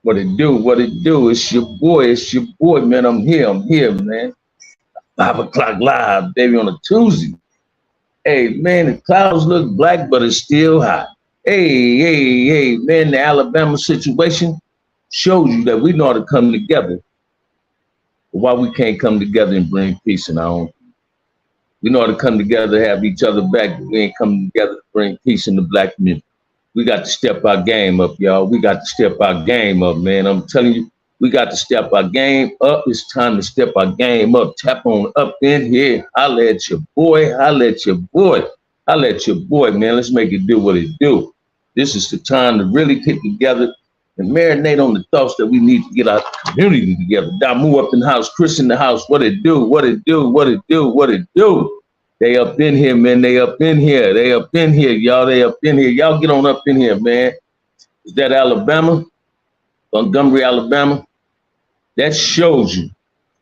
What it do? What it do? It's your boy. It's your boy, man. I'm here. I'm here, man. 5 o'clock live, baby, on a Tuesday. Hey, man, the clouds look black, but it's still hot. Hey, man, the Alabama situation shows you that we know how to come together. But why we can't come together and bring peace in our own? We know how to come together, have each other back, but we ain't coming together to bring peace in the black community. We got to step our game up, y'all. We got to step our game up, man. I'm telling you, we got to step our game up. It's time to step our game up. Tap on up in here. Holla at your boy. Holla at your boy. Holla at your boy, man. Let's make it do what it do. This is the time to really get together and marinate on the thoughts that we need to get our community together. Damu up in the house, Chris in the house. What it do? What it do? What it do? What it do? They up in here, man. They up in here. They up in here, y'all. They up in here. Y'all get on up in here, man. Is that Alabama? Montgomery, Alabama? That shows you.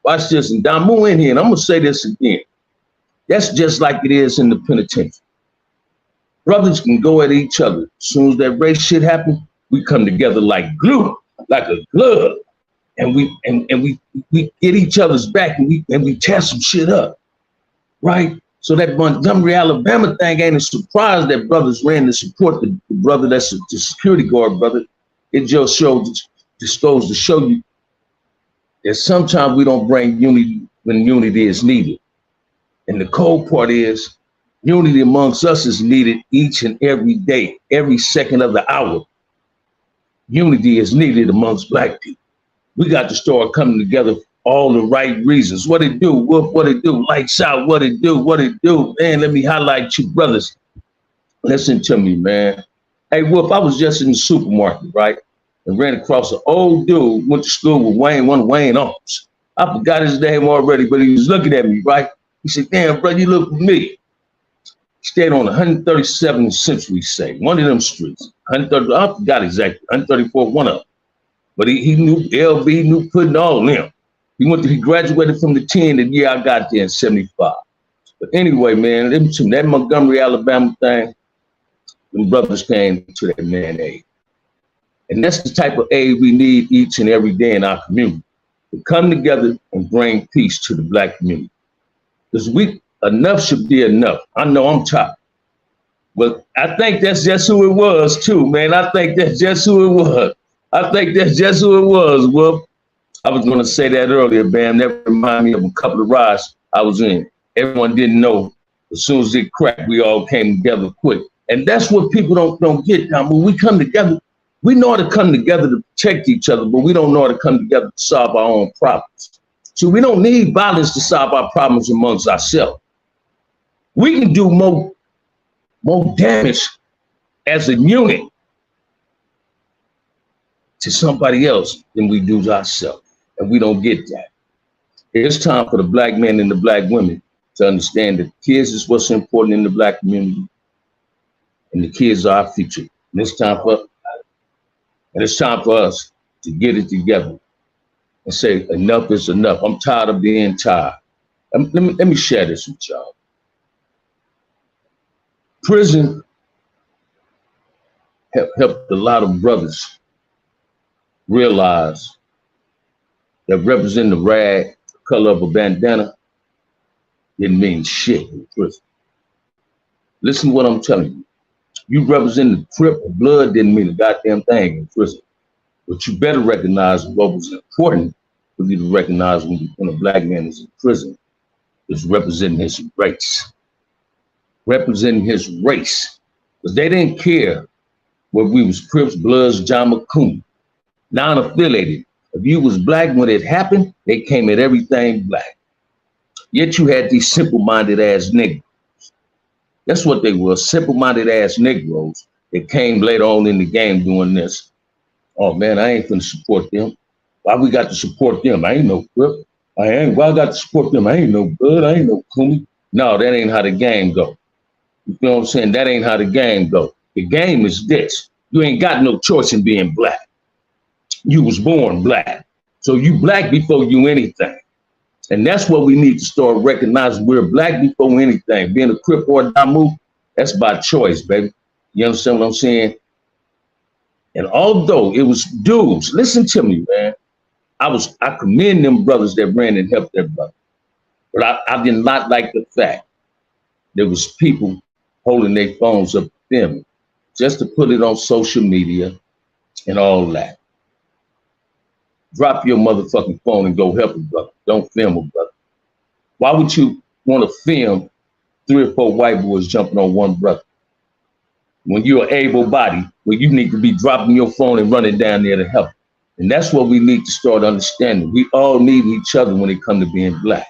Watch this. And Damu in here, and I'm going to say this again. That's just like it is in the penitentiary. Brothers can go at each other. As soon as that race shit happens, we come together like glue, like a glove. And we get each other's back and we tear some shit up. Right? So that Montgomery, Alabama thing ain't a surprise that brothers ran to support the brother that's the security guard brother. It just goes to show you that sometimes we don't bring unity when unity is needed. And the cold part is unity amongst us is needed each and every day, every second of the hour. Unity is needed amongst black people. We got to start coming together for all the right reasons. What it do, Wolf, what it do, lights out, what it do, man, let me highlight you brothers. Listen to me, man. Hey, Wolf, I was just in the supermarket, right? And ran across an old dude, went to school with Wayne, one of Wayne uncles. I forgot his name already, but he was looking at me, right? He said, damn, brother, you look familiar. He stayed on 137th Century, say, one of them streets. 130, I forgot exactly, 134, one of them. But he knew LB, knew putting all of them. He graduated from the 10 the year I got there in 75. But anyway, man, that Montgomery, Alabama thing, them brothers came to that man aid. And that's the type of aid we need each and every day in our community, to come together and bring peace to the black community. Because enough should be enough. I know I'm tired. But I think that's just who it was too, man. I think that's just who it was. Well, I was going to say that earlier, Bam. That reminded me of a couple of rides I was in. Everyone didn't know. As soon as it cracked, we all came together quick. And that's what people don't get now. When we come together, we know how to come together to protect each other, but we don't know how to come together to solve our own problems. So we don't need violence to solve our problems amongst ourselves. We can do more damage as a unit to somebody else than we do to ourselves. And we don't get that. It's time for the black men and the black women to understand that kids is what's important in the black community. And the kids are our future. And it's time for us to get it together and say enough is enough. I'm tired of being tired. Let me share this with y'all. Prison helped a lot of brothers realize that representing the rag, the color of a bandana, didn't mean shit in prison. Listen to what I'm telling you. You represent the Crip or blood didn't mean a goddamn thing in prison. But you better recognize what was important for you to recognize when a black man is in prison is representing his race. Representing his race. Because they didn't care whether we was Crips, Bloods, John McCoon, non-affiliated. If you was black when it happened, they came at everything black. Yet you had these simple-minded ass niggas. That's what they were, simple-minded ass Negroes that came later on in the game doing this. Oh man, I ain't gonna support them. Why we got to support them? I ain't no Crip. Why I got to support them? I ain't no Blood. I ain't no Cooney. No, that ain't how the game go. You know what I'm saying? That ain't how the game go. The game is this. You ain't got no choice in being black. You was born black. So you black before you anything. And that's what we need to start recognizing. We're black before anything. Being a Crip or a Damu, that's by choice, baby. You understand what I'm saying? And although it was dudes, listen to me, man. I commend them brothers that ran and helped their brother. But I did not like the fact there was people holding their phones up to them just to put it on social media and all that. Drop your motherfucking phone and go help a brother. Don't film a brother. Why would you want to film 3 or 4 white boys jumping on one brother? When you're able-bodied, when you need to be dropping your phone and running down there to help. And that's what we need to start understanding. We all need each other when it comes to being black.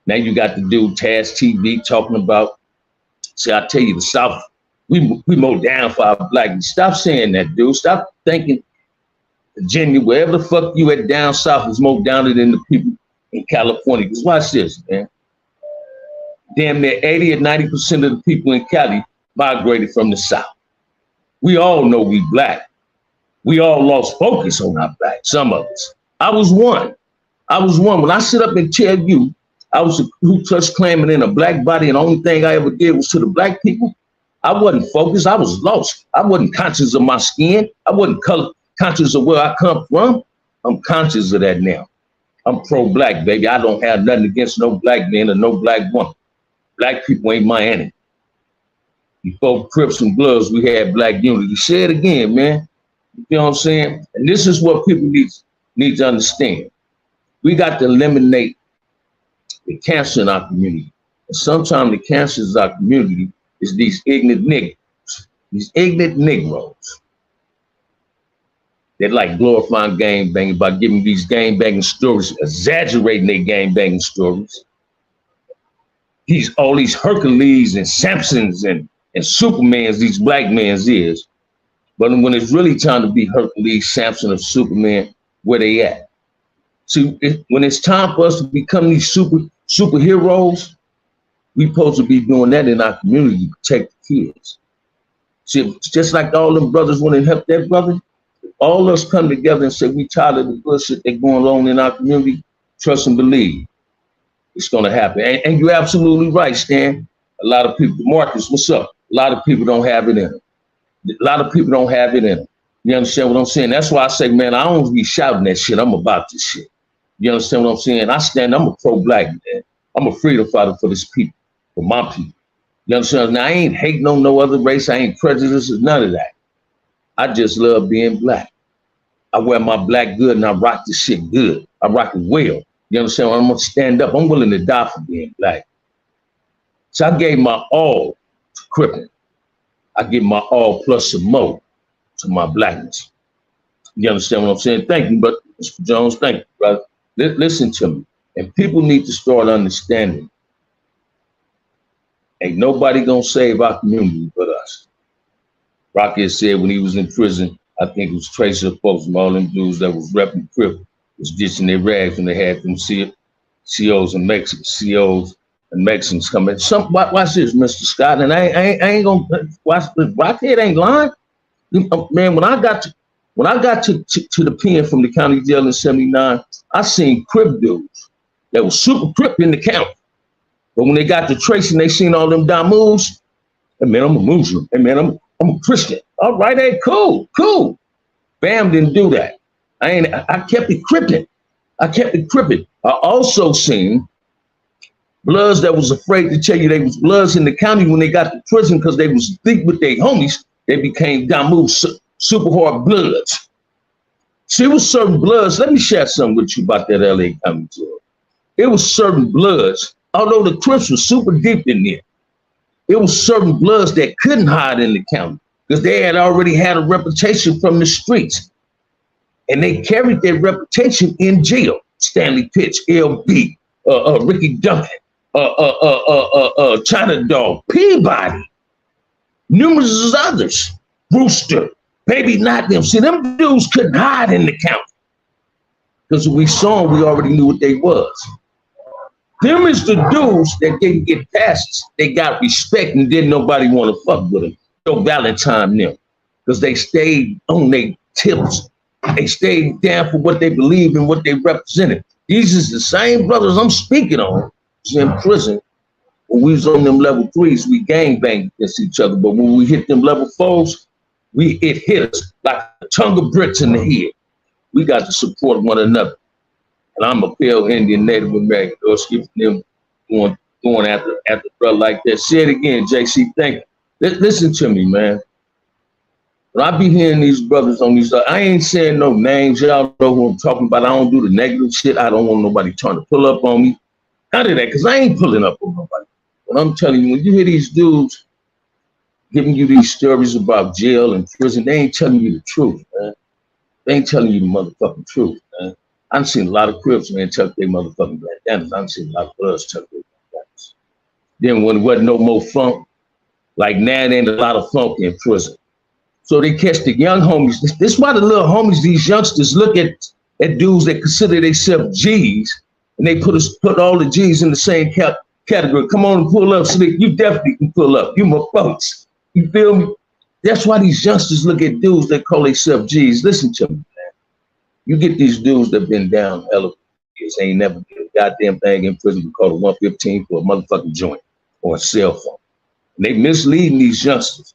Now you got the dude Taz TV talking about, see, I tell you, the South, we mow down for our black. Stop saying that, dude. Stop thinking Virginia, wherever the fuck you at down south is more down than the people in California. Because watch this, man. Damn near 80 or 90% of the people in Cali migrated from the South. We all know we black. We all lost focus on our black, some of us. I was one. When I sit up and tell you I was a Ku Klux Klanman in a black body and the only thing I ever did was to the black people, I wasn't focused. I was lost. I wasn't conscious of my skin. I wasn't conscious of where I come from. I'm conscious of that now. I'm pro-black, baby. I don't have nothing against no black man or no black woman. Black people ain't my enemy. Before Crips and Bloods, we had black unity. Say it again, man. You know what I'm saying? And this is what people need to understand. We got to eliminate the cancer in our community. And sometimes the cancers in our community is these ignorant niggas, these ignorant Negroes. They like glorifying gang banging by giving these gang banging stories, exaggerating their gang banging stories. All these Hercules and Samsons and Supermans, these black men's is. But when it's really time to be Hercules, Samson, or Superman, where they at? See, when it's time for us to become these superheroes, we supposed to be doing that in our community to protect the kids. See, just like all them brothers went and helped their brother, all of us come together and say we tired of the bullshit that's going on in our community. Trust and believe it's going to happen. And you're absolutely right, Stan. A lot of people, Marcus, what's up? A lot of people don't have it in them. A lot of people don't have it in them. You understand what I'm saying? That's why I say, man, I don't be shouting that shit. I'm about this shit. You understand what I'm saying? I'm a pro-black man. I'm a freedom fighter for this people, for my people. You understand? Now, I ain't hating on no other race. I ain't prejudiced, none of that. I just love being black. I wear my black good and I rock this shit good. I rock it well. You understand? I'm gonna stand up. I'm willing to die for being black. So I gave my all to Crippin. I give my all plus some more to my blackness. You understand what I'm saying? Thank you, but Mr. Jones, thank you, brother. Listen to me. And people need to start understanding. Ain't nobody gonna save our community but us. Rocky said when he was in prison, I think it was Tracer folks from all them dudes that was repping Crip was ditching their rags when they had them COs and Mexicans coming. Watch this, Mr. Scott, and I ain't gonna watch. Rockhead ain't lying, man. When I got to the pen from the county jail in '79, I seen Crip dudes that was super Crip in the county, but when they got to Tracy and they seen all them Damus, hey man, I'm a Muslim. Hey man, I'm a Christian. All right, hey, cool. Bam didn't do that. I kept it crippin'. I also seen Bloods that was afraid to tell you they was Bloods in the county when they got to prison because they was deep with their homies. They became Damu super hard Bloods. See, it was certain Bloods. Let me share something with you about that LA County tour. It was certain Bloods, although the Crips was super deep in there. It was certain Bloods that couldn't hide in the county because they had already had a reputation from the streets. And they carried their reputation in jail. Stanley Pitch, LB, Ricky Duncan, China Dog, Peabody, numerous others, Brewster, Baby Not Them. See, them dudes couldn't hide in the county because when we saw them, we already knew what they was. Them is the dudes that didn't get passes. They got respect and didn't nobody want to fuck with them. No Valentine them because they stayed on their tips. They stayed down for what they believed and what they represented. These is the same brothers I'm speaking on in prison. When we was on them level 3s, we gang banged against each other. But when we hit them level 4s, It hit us like a ton of bricks in the head. We got to support one another. And I'm a pale Indian Native American. Don't skip them going after brother like that. Say it again, JC. Thank you. Listen to me, man. When I be hearing these brothers on these, I ain't saying no names. Y'all know who I'm talking about. I don't do the negative shit. I don't want nobody trying to pull up on me. None of that, because I ain't pulling up on nobody. But I'm telling you, when you hear these dudes giving you these stories about jail and prison, they ain't telling you the truth, man. They ain't telling you the motherfucking truth, man. I've seen a lot of Crips, man, tuck their motherfucking bandanas. I've seen a lot of Bloods tuck their bandanas. Then when there wasn't no more funk, like now there ain't a lot of funk in prison. So they catch the young homies. This is why the little homies, these youngsters, look at dudes that consider themselves G's, and they put all the G's in the same category. Come on and pull up, Slick. You definitely can pull up. You my folks. You feel me? That's why these youngsters look at dudes that call themselves G's. Listen to me, man. You get these dudes that been down hella years, ain't never did a goddamn thing in prison. We call it 115 for a motherfucking joint or a cell phone. And they misleading these youngsters.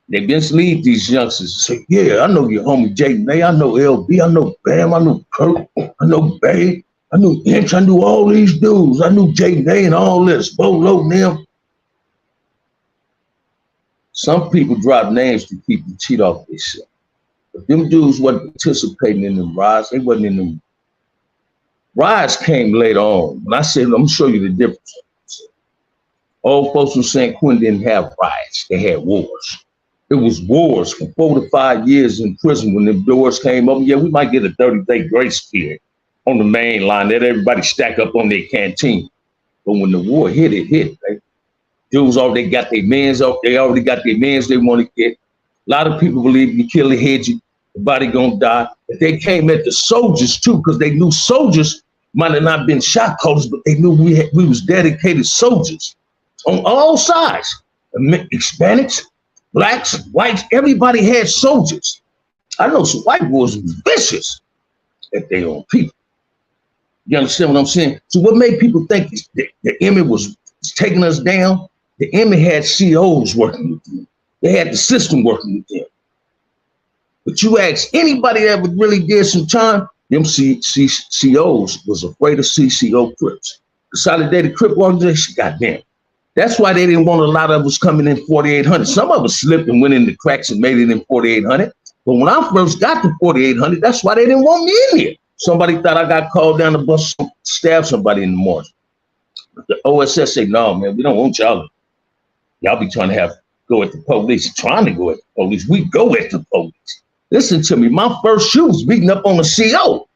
They mislead these youngsters. Say, yeah, I know your homie Jay May, I know LB, I know Bam, I know Kirk, I know Bay, I knew Inch, I knew all these dudes. I knew Jay May and all this, Bolo and them. Some people drop names to keep the cheat off their shit. But them dudes wasn't participating in them riots. They wasn't in them. Riots came later on. When I said, I'm gonna show you the difference. Old folks from San Quentin didn't have riots, they had wars. It was wars for 4 to 5 years in prison. When the doors came open, yeah, we might get a 30-day grace period on the main line. Let everybody stack up on their canteen. But when the war hit, it hit, right? Dudes already got their mans up. They already got their mans they want to get. A lot of people believe you kill a head, the body gonna die. But they came at the soldiers too, because they knew soldiers might have not been shot callers, but they knew we was dedicated soldiers on all sides. Hispanics, blacks, whites, everybody had soldiers. I know some white boys was vicious at their own people. You understand what I'm saying? So what made people think the Emmy was taking us down? The Emmy had COs working with them. They had the system working with them. But you ask anybody that ever really did some time, them COs was afraid of CCO Crips. Consolidated Crip organization, goddamn. That's why they didn't want a lot of us coming in 4,800. Some of us slipped and went in the cracks and made it in 4,800. But when I first got to 4,800, that's why they didn't want me in here. Somebody thought I got called down the bus, stab somebody in the morning. The OSS said, no, man, we don't want y'all. Y'all be trying to go at the police, trying to go at the police. We go at the police. Listen to me, my first shoe was beating up on a CO.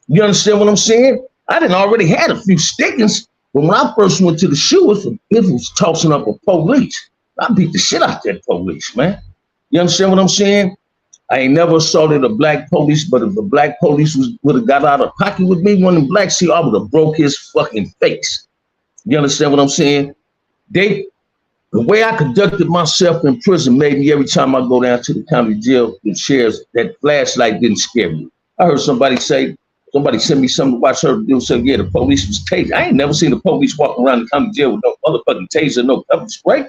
You understand what I'm saying? I didn't already had a few stickings. But when I first went to the shoe, it was tossing up a police. I beat the shit out that police, man. You understand what I'm saying? I ain't never assaulted a black police, but if the black police would have got out of pocket with me, one of the black CO, I would have broke his fucking face. You understand what I'm saying? The way I conducted myself in prison made me, every time I go down to the county jail, the sheriffs, that flashlight didn't scare me. I heard somebody sent me something to watch her do. So yeah, the police was tased. I ain't never seen the police walk around the county jail with no motherfucking taser, no pepper spray.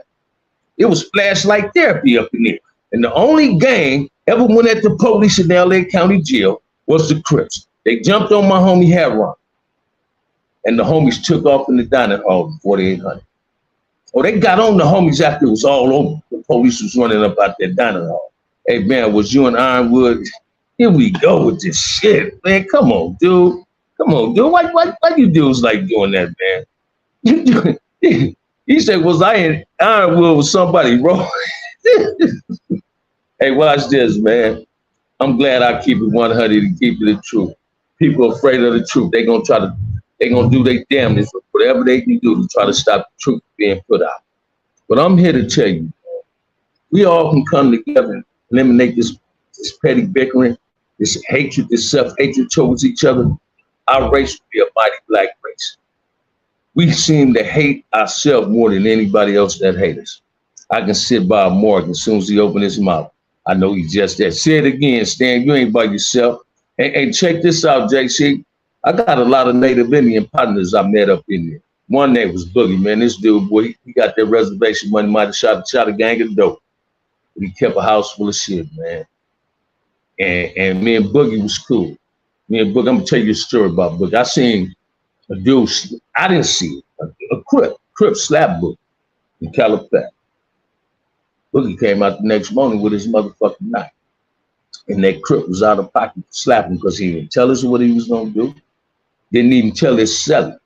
It was flashlight therapy up in there. And the only gang ever went at the police in the LA County Jail was the Crips. They jumped on my homie Heron. And the homies took off in the dining hall in 4,800. Oh, they got on the homies after it was all over. The police was running up out that dining hall. Hey man, was you in Ironwood? Here we go with this shit, man. Come on, dude. Come on, dude. Why you dudes like doing that, man? He said, was I in Ironwood with somebody, bro? Hey, watch this, man. I'm glad I keep it 100 and keep it the truth. People are afraid of the truth. They're gonna do their damnedest, whatever they can do to try to stop the truth being put out. But I'm here to tell you, we all can come together and eliminate this petty bickering, this hatred, this self-hatred towards each other. Our race would be a mighty black race. We seem to hate ourselves more than anybody else that hates us. I can sit by Morgan as soon as he opens his mouth. I know he's just that. Say it again, Stan, you ain't by yourself. Hey, check this out, JC. I got a lot of Native Indian partners I met up in there. One name was Boogie, man. This dude, boy, he got that reservation money, might have shot a gang of dope. He kept a house full of shit, man. And me and Boogie was cool. Me and Boogie, I'm gonna tell you a story about Boogie. I seen a dude, I didn't see it, a Crip slap Boogie in Calipatria. Boogie came out the next morning with his motherfucking knife. And that Crip was out of pocket to slap him because he didn't tell us what he was gonna do. Didn't even tell his celly.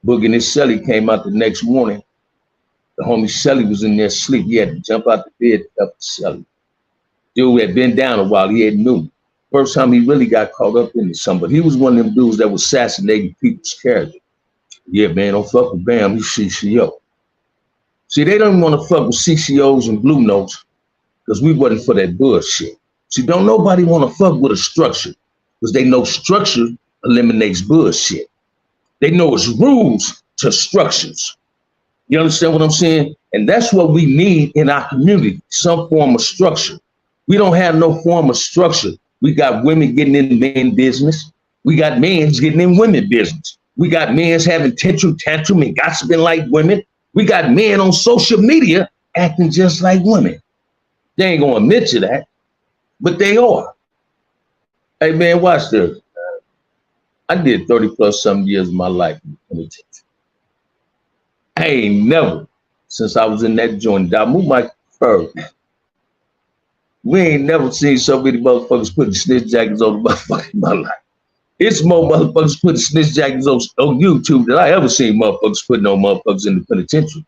Boogie and his celly came out the next morning. The homie celly was in there asleep. He had to jump out the bed to help the celly. Dude had been down a while. He had knew. First time he really got caught up into something. He was one of them dudes that was assassinating people's character. Yeah, man, don't fuck with Bam. He's CCO. See, they don't want to fuck with CCOs and Blue Notes because we wasn't for that bullshit. See, don't nobody want to fuck with a structure because they know structure eliminates bullshit. They know it's rules to structures. You understand what I'm saying? And that's what we need in our community, some form of structure. We don't have no form of structure. We got women getting in men business. We got men getting in women business. We got men having tantrum and gossiping like women. We got men on social media acting just like women. They ain't gonna admit to that, but they are. Hey man, watch this. I did 30 plus some years of my life in the penitentiary. I ain't never, since I was in that joint, I moved my fur. We ain't never seen so many motherfuckers putting snitch jackets on the motherfucking my life. It's more motherfuckers putting snitch jackets on YouTube than I ever seen motherfuckers putting on motherfuckers in the penitentiary.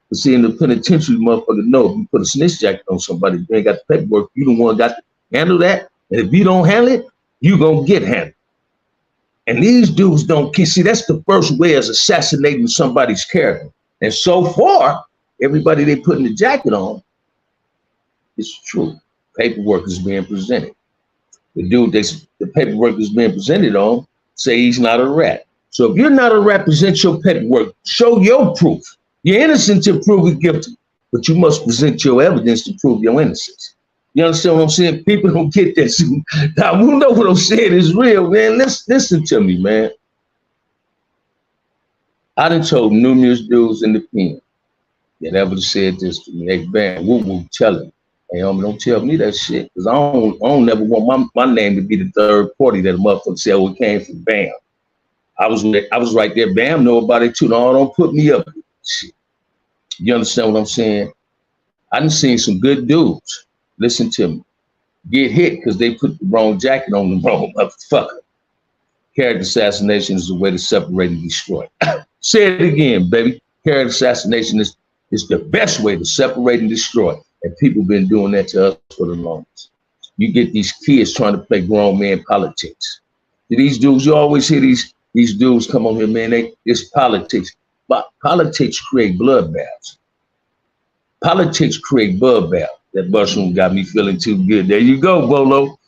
But see, in the penitentiary, motherfuckers know if you put a snitch jacket on somebody, you ain't got the paperwork, you the one got to handle that. And if you don't handle it, you gonna get handled. And these dudes don't care. See, that's the first way of assassinating somebody's character. And so far, everybody they putting the jacket on, it's true. Paperwork is being presented. The dude the paperwork is being presented on say he's not a rat. So if you're not a rat, present your paperwork. Show your proof. You're innocent to prove you're guilty, but you must present your evidence to prove your innocence. You understand what I'm saying? People don't get this. Now, we know what I'm saying is real, man. Listen to me, man. I done told numerous dudes in the pen that ever said this to me. Hey, Bam, woo, tell him. Hey, homie, don't tell me that shit, because I don't never want my name to be the third party that a motherfucker said, oh, it came from Bam. I was right there. Bam know about it too. No, don't put me up. Shit. You understand what I'm saying? I done seen some good dudes. Listen to me. Get hit because they put the wrong jacket on the wrong motherfucker. Character assassination is the way to separate and destroy. Say it again, baby. Character assassination is the best way to separate and destroy. And people been doing that to us for the longest. You get these kids trying to play grown man politics. These dudes, you always hear these dudes come on here, man, it's politics. But politics create bloodbaths. Politics create bloodbaths. That mushroom got me feeling too good. There you go, Bolo.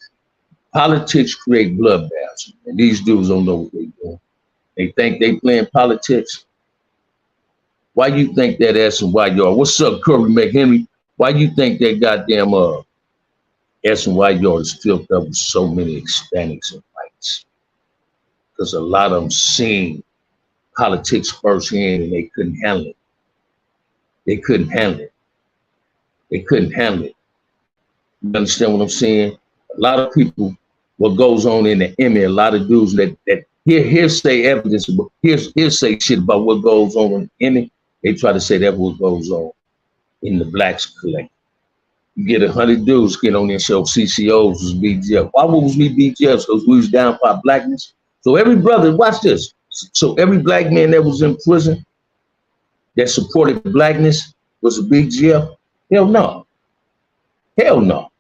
Politics create bloodbaths. And these dudes don't know what they're doing. They think they playing politics. Why you think that S&Y What's up, Curry McHenry? Why you think that goddamn S&Y is filled up with so many Hispanics and whites? Because a lot of them seen politics firsthand and they couldn't handle it. They couldn't handle it. They couldn't handle it. You understand what I'm saying? A lot of people, what goes on in the Emmy, a lot of dudes that hearsay evidence, hearsay shit about what goes on in the Emmy, they try to say that's what goes on in the Blacks collective. You get 100 dudes get on there show CCOs was BGF. Why was we BGF? Because we was down for our blackness. So every brother, watch this. So every black man that was in prison that supported blackness was a BGF? Hell no. Hell no.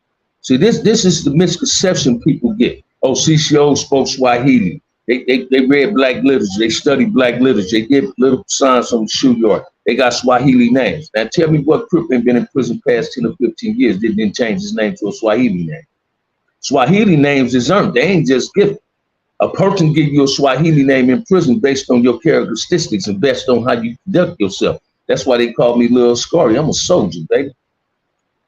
See, this is the misconception people get. Oh, CCO spoke Swahili. They read black literature. They studied black literature. They did political science on the shoe yard. They got Swahili names. Now tell me what Crip ain't been in prison past 10 or 15 years didn't change his name to a Swahili name. Swahili names is earned. They ain't just given. A person give you a Swahili name in prison based on your characteristics and based on how you conduct yourself. That's why they call me Lil Scary. I'm a soldier, baby.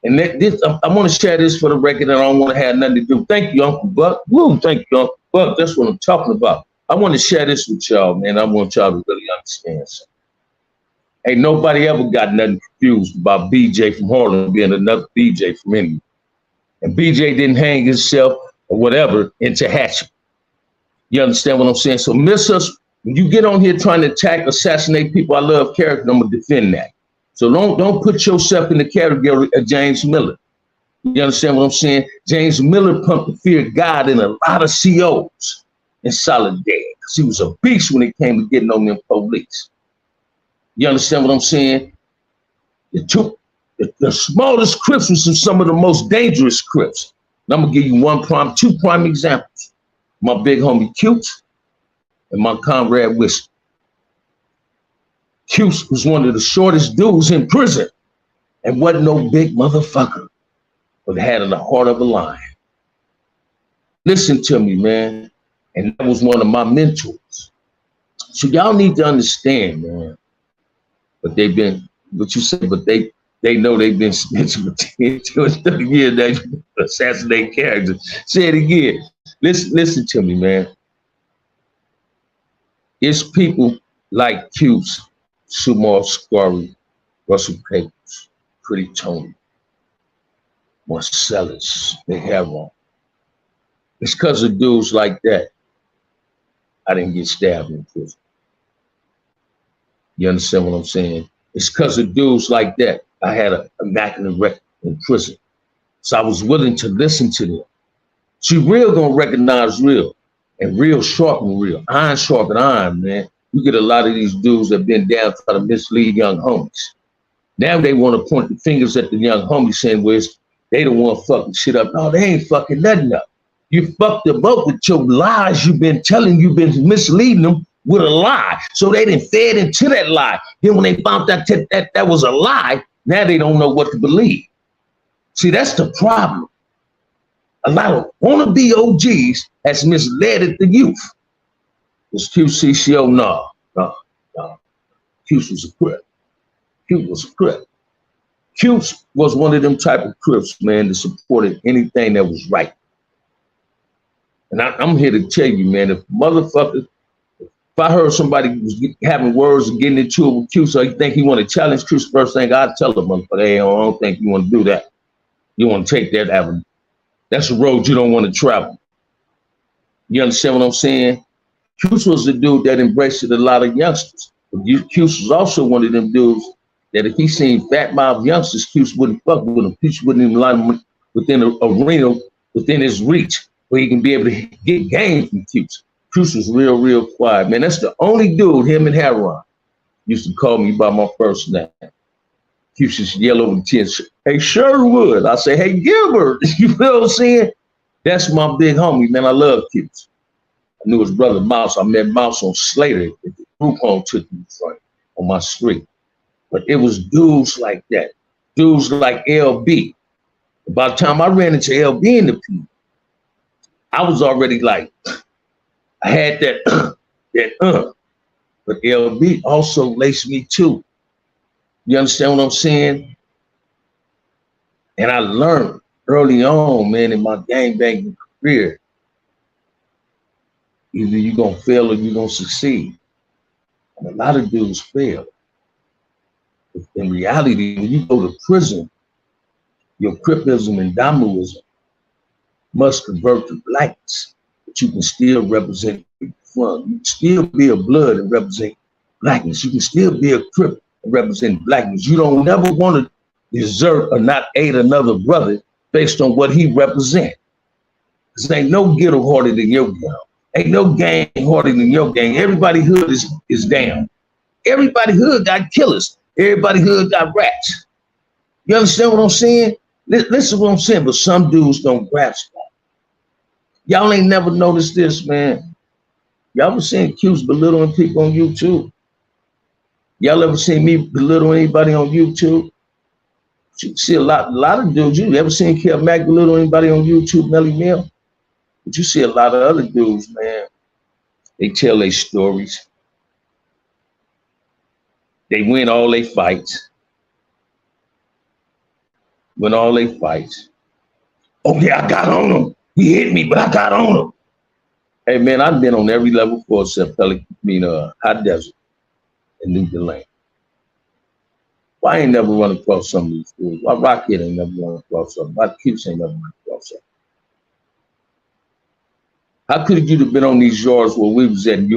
And I want to share this for the record. I don't want to have nothing to do. Thank you, Uncle Buck. Woo, thank you, Uncle Buck. That's what I'm talking about. I want to share this with y'all, man. I want y'all to really understand something. Ain't nobody ever got nothing confused about BJ from Harlem being another BJ from India. And BJ didn't hang himself or whatever into Hatchet. You understand what I'm saying? So miss us, when you get on here trying to attack, assassinate people, I love character, I'm gonna defend that. So don't put yourself in the category of James Miller. You understand what I'm saying? James Miller pumped the fear of God in a lot of COs in solidarity, because he was a beast when it came to getting on them police. You understand what I'm saying? The smallest Crips was some of the most dangerous Crips. And I'm gonna give you two prime examples. My big homie Cutes and my comrade Whiskey. Cutes was one of the shortest dudes in prison and wasn't no big motherfucker, but had the heart of a lion. Listen to me, man. And that was one of my mentors. So y'all need to understand, man. But they've been, what you said, but they know they've been snitching for 10 to 30 years. They assassinate characters. Say it again. Listen to me, man. It's people like Cuse, Sumar Squari, Russell Papers, Pretty Tony, Marcellus, they have on. It's because of dudes like that I didn't get stabbed in prison. You understand what I'm saying? It's because of dudes like that I had a immaculate record in prison. So I was willing to listen to them. See, real gonna recognize real, and real sharpen real. Iron sharpen iron, man. You get a lot of these dudes that been down trying to mislead young homies. Now they want to point the fingers at the young homies saying, well, they the one fucking shit up. No, they ain't fucking nothing up. You fucked them up with your lies you've been telling, you've been misleading them with a lie. So they done fed into that lie. Then when they found out that was a lie, now they don't know what to believe. See, that's the problem. A lot of wannabe OGs has misled the youth. Was QCCO? No. Cuse was a Crip. Cuse was a Crip. Cuse was one of them type of Crips, man, that supported anything that was right. And I'm here to tell you, man, if motherfuckers, if I heard somebody was having words and getting into it with Cuse, so you think he want to challenge Cuse, first thing I'd tell them, motherfucker, hey, I don't think you want to do that. You want to take that avenue. That's a road you don't want to travel. You understand what I'm saying? Cuse was the dude that embraced a lot of youngsters. But Cuse was also one of them dudes that if he seen fat mouth youngsters, Cuse wouldn't fuck with him. Cuse wouldn't even line him within an arena, within his reach, where he can be able to get game from Cuse. Cuse was real quiet, man. That's the only dude, him and Heron, used to call me by my first name. Cuse used to yell over the chin, hey, Sherwood. I say, hey, Gilbert. You know what I'm saying? That's my big homie, man. I love Cuse. I knew his brother Mouse. I met Mouse on Slater at the group home took me from on my street. But it was dudes like that, dudes like LB. By the time I ran into LB in the P, I was already like, I had that, but LB also laced me too. You understand what I'm saying? And I learned early on, man, in my gangbanging career, either you're gonna fail or you're gonna succeed. And a lot of dudes fail. In reality, when you go to prison, your Cripism and Damoism must convert to blackness, but you can still represent front. You can still be a blood and represent blackness. You can still be a Crip and represent blackness. You don't never want to desert or not aid another brother based on what he represents. Because ain't no ghetto harder than your gang. Ain't no gang harder than your gang. Everybody hood is down. Everybody hood got killers. Everybody hood got rats. You understand what I'm saying? Listen to what I'm saying, but some dudes don't grasp that. Y'all ain't never noticed this, man. Y'all ever seen Cuse belittling people on YouTube? Y'all ever seen me belittle anybody on YouTube? You see a lot of dudes. You ever seen Kev Mack belittle anybody on YouTube, Melly Mill? But you see a lot of other dudes, man. They tell their stories. They win all their fights. Win all their fights. Oh yeah, I got on him. He hit me, but I got on him. Hey man, I've been on every level for except High Desert and New Delane. Why I ain't never run across some of these dudes? Why Rockhead ain't never run across something? Why Cuse ain't never run across something? How could you have been on these yards where we was at and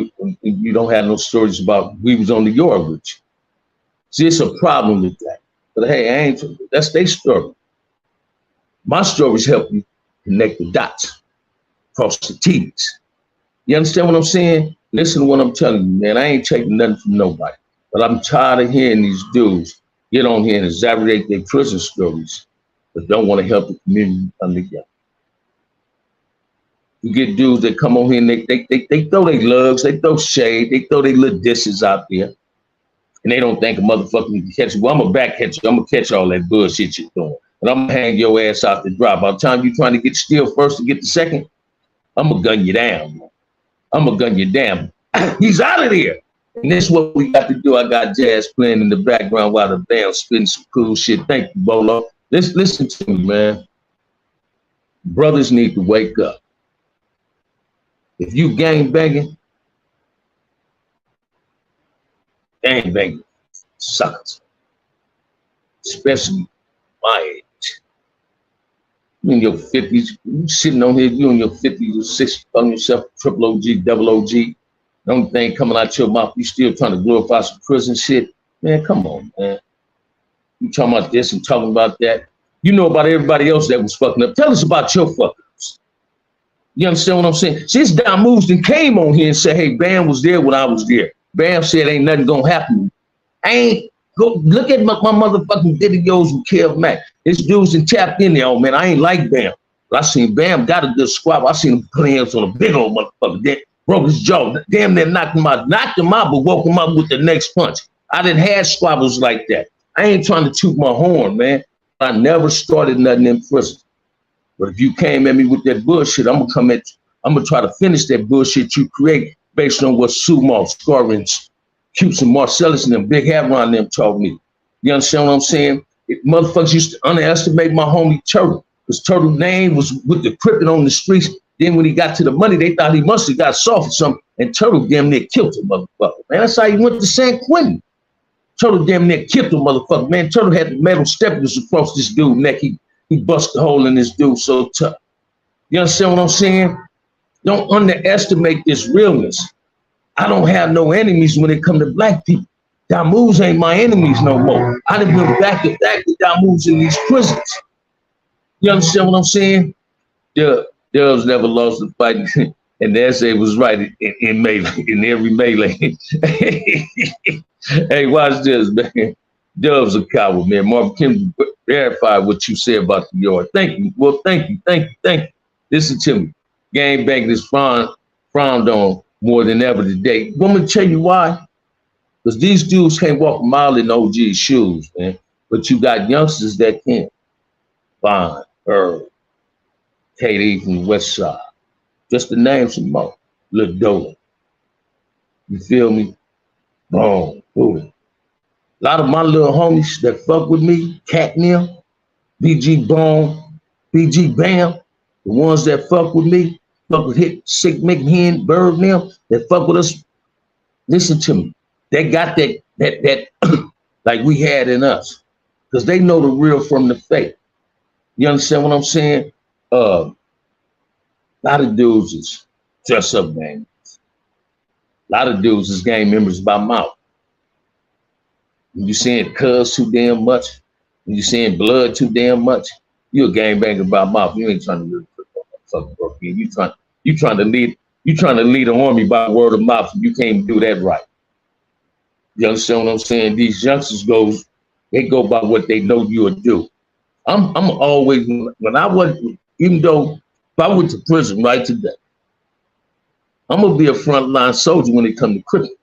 you don't have no stories about we was on the yard with you? See, it's a problem with that. But hey, I ain't, that's their story. My stories help you connect the dots, cross the T's. You understand what I'm saying? Listen to what I'm telling you, man. I ain't taking nothing from nobody. But I'm tired of hearing these dudes get on here and exaggerate their prison stories, but don't want to help the community come together. You get dudes that come on here and they throw their lugs, they throw shade, they throw their little dishes out there. And they don't think a motherfucker can catch you. Well, I'm a back catch you. I'm gonna catch all that bullshit you're doing. And I'm gonna hang your ass out the drop. By the time you're trying to get still first to get the second, I'm gonna gun you down. I'm gonna gun you down. He's out of there. And this is what we got to do. I got jazz playing in the background while the band's spitting some cool shit. Thank you, Bolo. Listen to me, man. Brothers need to wake up. If you gang banging sucks. Especially my age. You in your 50s, you sitting on here, you in your 50s or 60s, calling yourself triple OG, double OG. The only thing coming out your mouth, you still trying to glorify some prison shit. Man, come on, man. You talking about this and talking about that. You know about everybody else that was fucking up. Tell us about your fuck ups. You understand what I'm saying? Since Don Moves and came on here and said, hey, Bam was there when I was there. Bam said ain't nothing gonna happen. I ain't go look at my motherfucking videos with Kev Mack. This dude's and tapped in there, oh man. I ain't like Bam. But I seen Bam got a good squab. I seen him put hands on a big old motherfucker. Then broke his jaw. Damn near knocked him out, but woke him up with the next punch. I didn't have squabbles like that. I ain't trying to toot my horn, man. I never started nothing in prison. But if you came at me with that bullshit, I'm gonna come at you. I'm gonna try to finish that bullshit you create based on what Sumo, Scorins, Cuse, and Marcellus and them Big Havron them told me. You understand what I'm saying? Motherfuckers used to underestimate my homie Turtle, because Turtle's name was with the crippin' on the streets. Then when he got to the money, they thought he must have got soft or something, and Turtle damn near killed the motherfucker. Man, that's how he went to San Quentin. Turtle damn near killed the motherfucker. Man, Turtle had the metal steppers across this dude's neck. He bust a hole in this dude so tough. You understand what I'm saying? Don't underestimate this realness. I don't have no enemies when it come to black people. Damoos ain't my enemies no more. I done been back to back with Damoos in these prisons. You understand what I'm saying? Dubs never lost a fight, and the essay was right in melee, in every melee. Hey, watch this, man. Dub's a coward, man. Marvin Kim verified what you said about the yard. Thank you. Well, thank you. Listen to me. Gang banging is frowned on more than ever today. Want me to tell you why? Because these dudes can't walk a mile in OG's shoes, man. But you got youngsters that can. Vaughn, Earl, KD from the West Side. Just to name some more. Lil Dolan. You feel me? Boom, boom. A lot of my little homies that fuck with me, Catnip, BG Bone, BG Bam, the ones that fuck with me, fuck with Hit, Sick McHen, Bird now, that fuck with us. Listen to me. They got that like we had in us. Because they know the real from the fake. You understand what I'm saying? A lot of dudes is dress up gang. A lot of dudes is gang members by mouth. When you saying cuz too damn much, when you saying blood too damn much, you a gangbanger by mouth. You ain't trying to really put fucking work in. You trying to lead an army by word of mouth, and you can't do that right. You understand what I'm saying? These youngsters go by what they know you'll do. I'm always, when I wasn't, even though if I went to prison right today, I'm gonna be a frontline soldier when it comes to cricket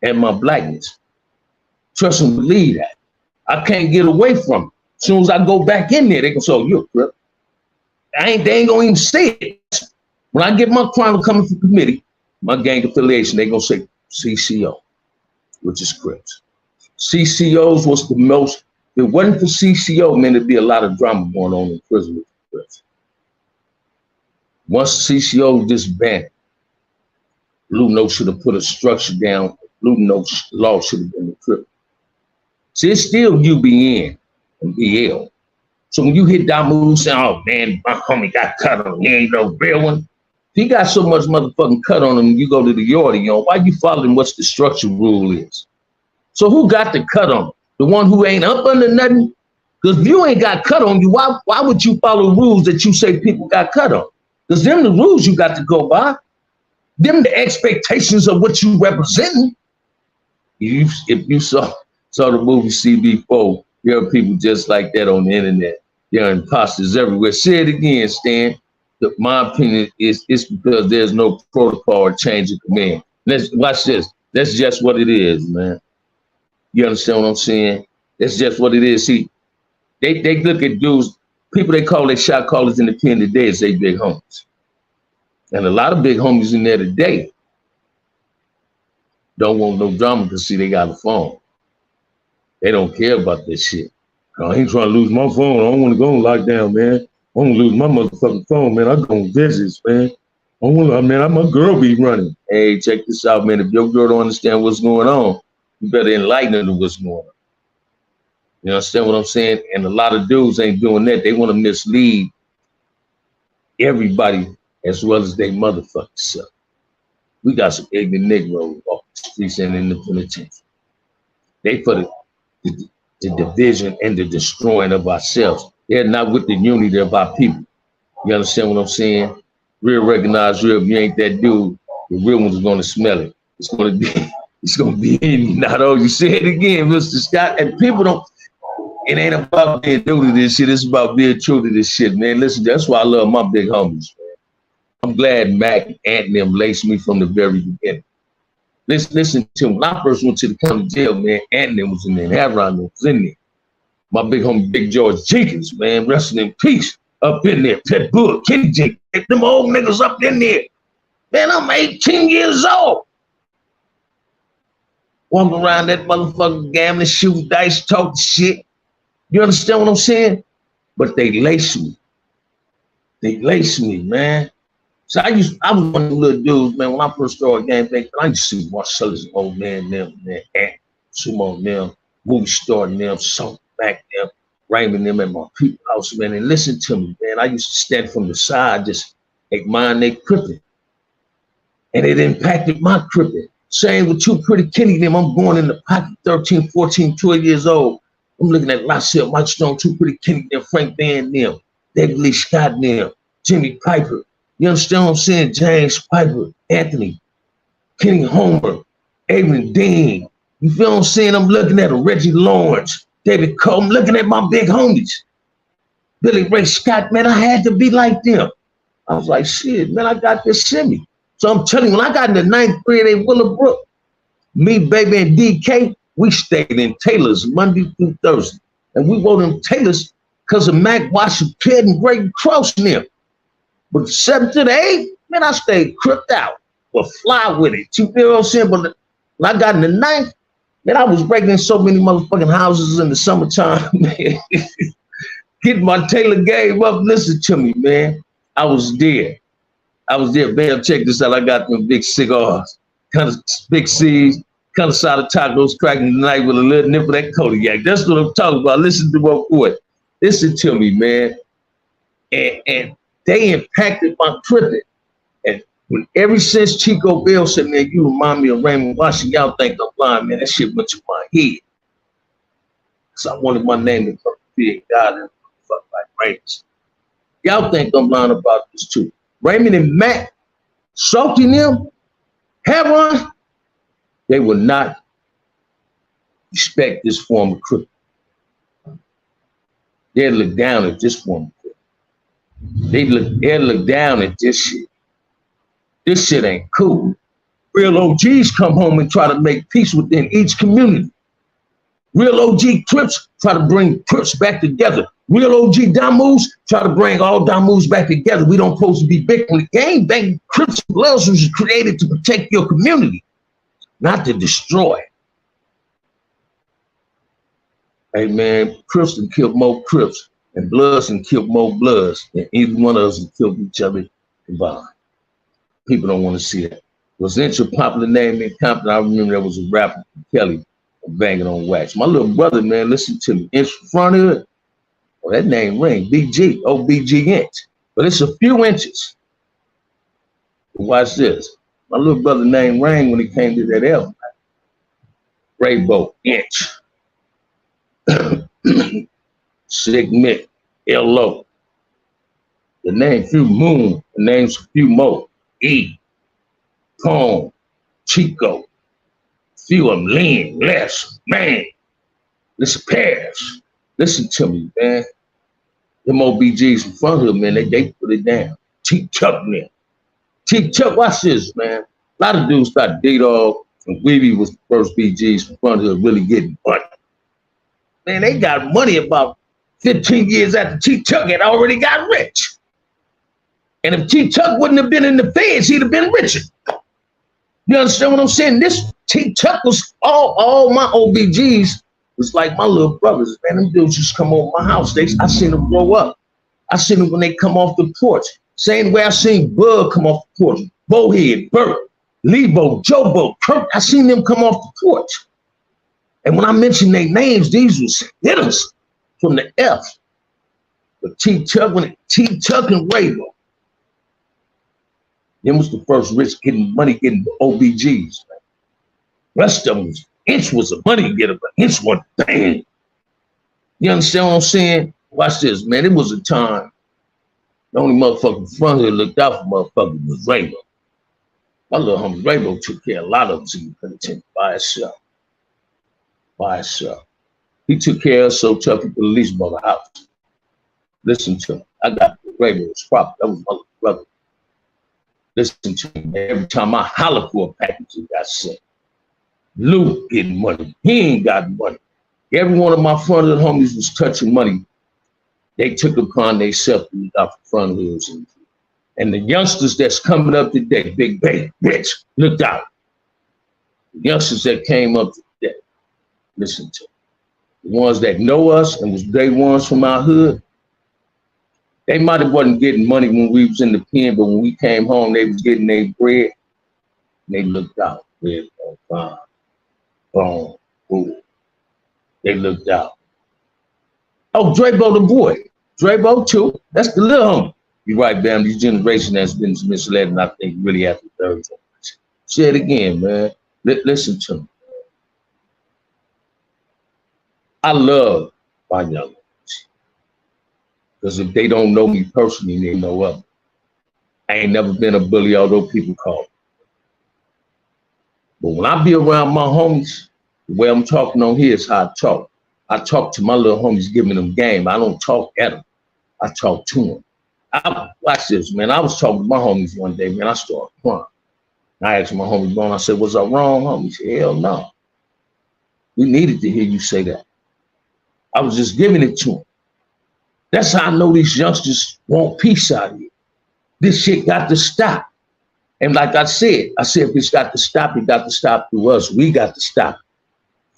and my blackness. Trust and believe that. I can't get away from it. As soon as I go back in there, they can say, oh, you're a crip. They ain't gonna even say it. When I get my crime coming from committee, my gang affiliation, they gonna say CCO, which is Crips. CCOs was the most, if it wasn't for CCO, man, there'd be a lot of drama going on in prison with Crips. Once CCO disbanded, Blue Note should have put a structure down. Blue Note law should have been the Crip. See, it's still UBN and BL. So when you hit Damu saying, oh man, my homie got cut on him, he ain't no real one. If he got so much motherfucking cut on him, you go to the yard, you know, why you following what the structure rule is? So who got the cut on him? The one who ain't up under nothing? Because if you ain't got cut on you, why would you follow rules that you say people got cut on? Because them the rules you got to go by. Them the expectations of what you representing. If you saw the movie CB4, there are people just like that on the internet. There are imposters everywhere. Say it again, Stan. My opinion is it's because there's no protocol or change of command. Let's watch this. That's just what it is, man. You understand what I'm saying? That's just what it is. See, they look at dudes, people they call their shot callers in the pen today is they big homies. And a lot of big homies in there today don't want no drama because see they got a phone. They don't care about this shit. I ain't trying to lose my phone. I don't want to go on lockdown, man. I don't lose my motherfucking phone, man. I go on visits, man. My girl be running. Hey, check this out, man. If your girl don't understand what's going on, you better enlighten her to what's going on. You understand what I'm saying? And a lot of dudes ain't doing that. They want to mislead everybody as well as they motherfucking self. We got some ignorant Negroes off the streets and in the penitentiary. They for the division and the destroying of ourselves. They're not with the unity of our people. You understand what I'm saying? Real recognize real. If you ain't that dude, the real one's gonna smell it. It's gonna be in you. Not all you say it again, Mr. Scott. And people don't, it ain't about being new to this shit. It's about being true to this shit, man. Listen, that's why I love my big homies, man. I'm glad Mac and them laced me from the very beginning. Listen to me. When I first went to the county jail, man, and them was in there, and Havron was in there. My big homie, Big George Jenkins, man, resting in peace, up in there. Pet Bull, Kenny Jenkins, them old niggas up in there. Man, I'm 18 years old. Walking around that motherfucker, gambling, shooting dice, talking shit. You understand what I'm saying? But they lace me. They lace me, man. So I was one of the little dudes, man, when I first started game thing, I used to see Marcellus, old man, them, man, Ant, Sumo, them, movie star, them, Salt back them, Raymond, them at my people house, man, and listen to me, man. I used to stand from the side, just admire they crippin'. And it impacted my crippin'. Same with Too Pretty Kenny, them, I'm going in the pocket, 13, 14, 12 years old. I'm looking at myself, Mike Stone, Too Pretty Kenny, them, Frank Van, them, David Lee Scott, them, Jimmy Piper. You understand what I'm saying? James Piper, Anthony, Kenny Homer, Aaron Dean. You feel what I'm saying? I'm looking at Reggie Lawrence, David Cole. I'm looking at my big homies. Billy Ray Scott, man, I had to be like them. I was like, shit, man, I got this shimmy. So I'm telling you, when I got in the 9th grade at Willowbrook, me, baby, and DK, we stayed in Taylor's Monday through Thursday. And we wore them Taylors because of Mac Washington, Pitt, and Greg Cross and them. But 7th to the 8th, man, I stayed cripped out. But fly with it. You feel what I'm saying? But when I got in the 9th, man, I was breaking in so many motherfucking houses in the summertime, man. Getting my Taylor game up. Listen to me, man. I was there. Man, check this out. I got them big cigars, kind of big C's, kind of solid tacos, cracking the night with a little nip of that Kodiak. That's what I'm talking about. Listen to my boy. Listen to me, man. And they impacted my tripping. And ever since Chico Bell said, man, you remind me of Raymond Washington, y'all think I'm blind, man. That shit went to my head. So I wanted my name to come big God and fuck like Raymond. Y'all think I'm lying about this too. Raymond and Mac, Salty them, Havron, they will not respect this form of cripping. They'll look down at this form of cripping. They'll look down at this shit. This shit ain't cool. Real OGs come home and try to make peace within each community. Real OG Crips try to bring Crips back together. Real OG Damus try to bring all Damus back together. We don't supposed to be big in the game. Bang, Crips and Bloods was created to protect your community, not to destroy. Hey man, Crips and killed more Crips, and Bloods and killed more Bloods, and either one of us have killed each other combined. People don't want to see that. Was Intra popular name in Compton? I remember there was a rapper, Kelly. banging on wax. My little brother, man, listen to me. Inch front of it. Oh, that name ring. BG. Oh, BG inch. But it's a few inches. But watch this. My little brother name rang when he came to that album. Rainbow inch. Signet. L.O. The name few moon. The name's a few more. E. Cone. Chico. Few of them lean. Less. Man. Listen, Paris. Listen to me, man. Them OBGs in front of him, man, they put it down. T-Chuck, man. T-Chuck, watch this, man. A lot of dudes thought D-Dog and Weeby was the first BGs in front of him really getting money. Man, they got money about 15 years after T-Chuck had already got rich. And if T-Chuck wouldn't have been in the feds, he'd have been richer. You understand what I'm saying? This T-Chuck was all my OBGs was like my little brothers, man. Them dudes just come over my house. I seen them grow up. I seen them when they come off the porch. Same way I seen Bug come off the porch. Bowhead, Burt, Lebo, Jobo, Kirk. I seen them come off the porch. And when I mentioned their names, these was hitters from the F. But T-Chuck and Rainbow. Them was the first rich getting money getting OBGs, man. Rest of them was Inch was a money getter, but Inch was dang. You understand what I'm saying? Watch this, man. It was a time the only motherfucker in front here looked out for motherfuckers was Rainbow. My little homie Rainbow took care of a lot of us in the penitentiary by himself. By himself. He took care of us so tough he could at least buy a house. Listen to him. I got Rainbow's property. That was my little brother. Listen to him. Every time I holler for a package, he got sent. Luke getting money. He ain't got money. Every one of my front of the homies was touching money. They took upon themselves to look out for front hills. And the youngsters that's coming up today, Big Bay, Rich, look out. The youngsters that came up today, listen to them. The ones that know us and was day ones from our hood, they might have wasn't getting money when we was in the pen, but when we came home, they was getting their bread. And they looked out. Red, fine. Boom, boom. They looked out. Oh, Drabo the boy. Drabo too. That's the little homie. You're right, Bam. This generation has been misled, and I think really after the third generation. Say it again, man. Listen to me. I love my young ones. Because if they don't know me personally, they know of me. I ain't never been a bully, although people call me. But when I be around my homies, the way I'm talking on here is how I talk. I talk to my little homies, giving them game. I don't talk at them. I talk to them. Watch this, man. I was talking to my homies one day, man. I started crying. I asked my homie, I said, was I wrong, homie? He said, hell no. We needed to hear you say that. I was just giving it to him. That's how I know these youngsters want peace out here. This shit got to stop. And like I said, if it's got to stop, it got to stop through us. We got to stop it.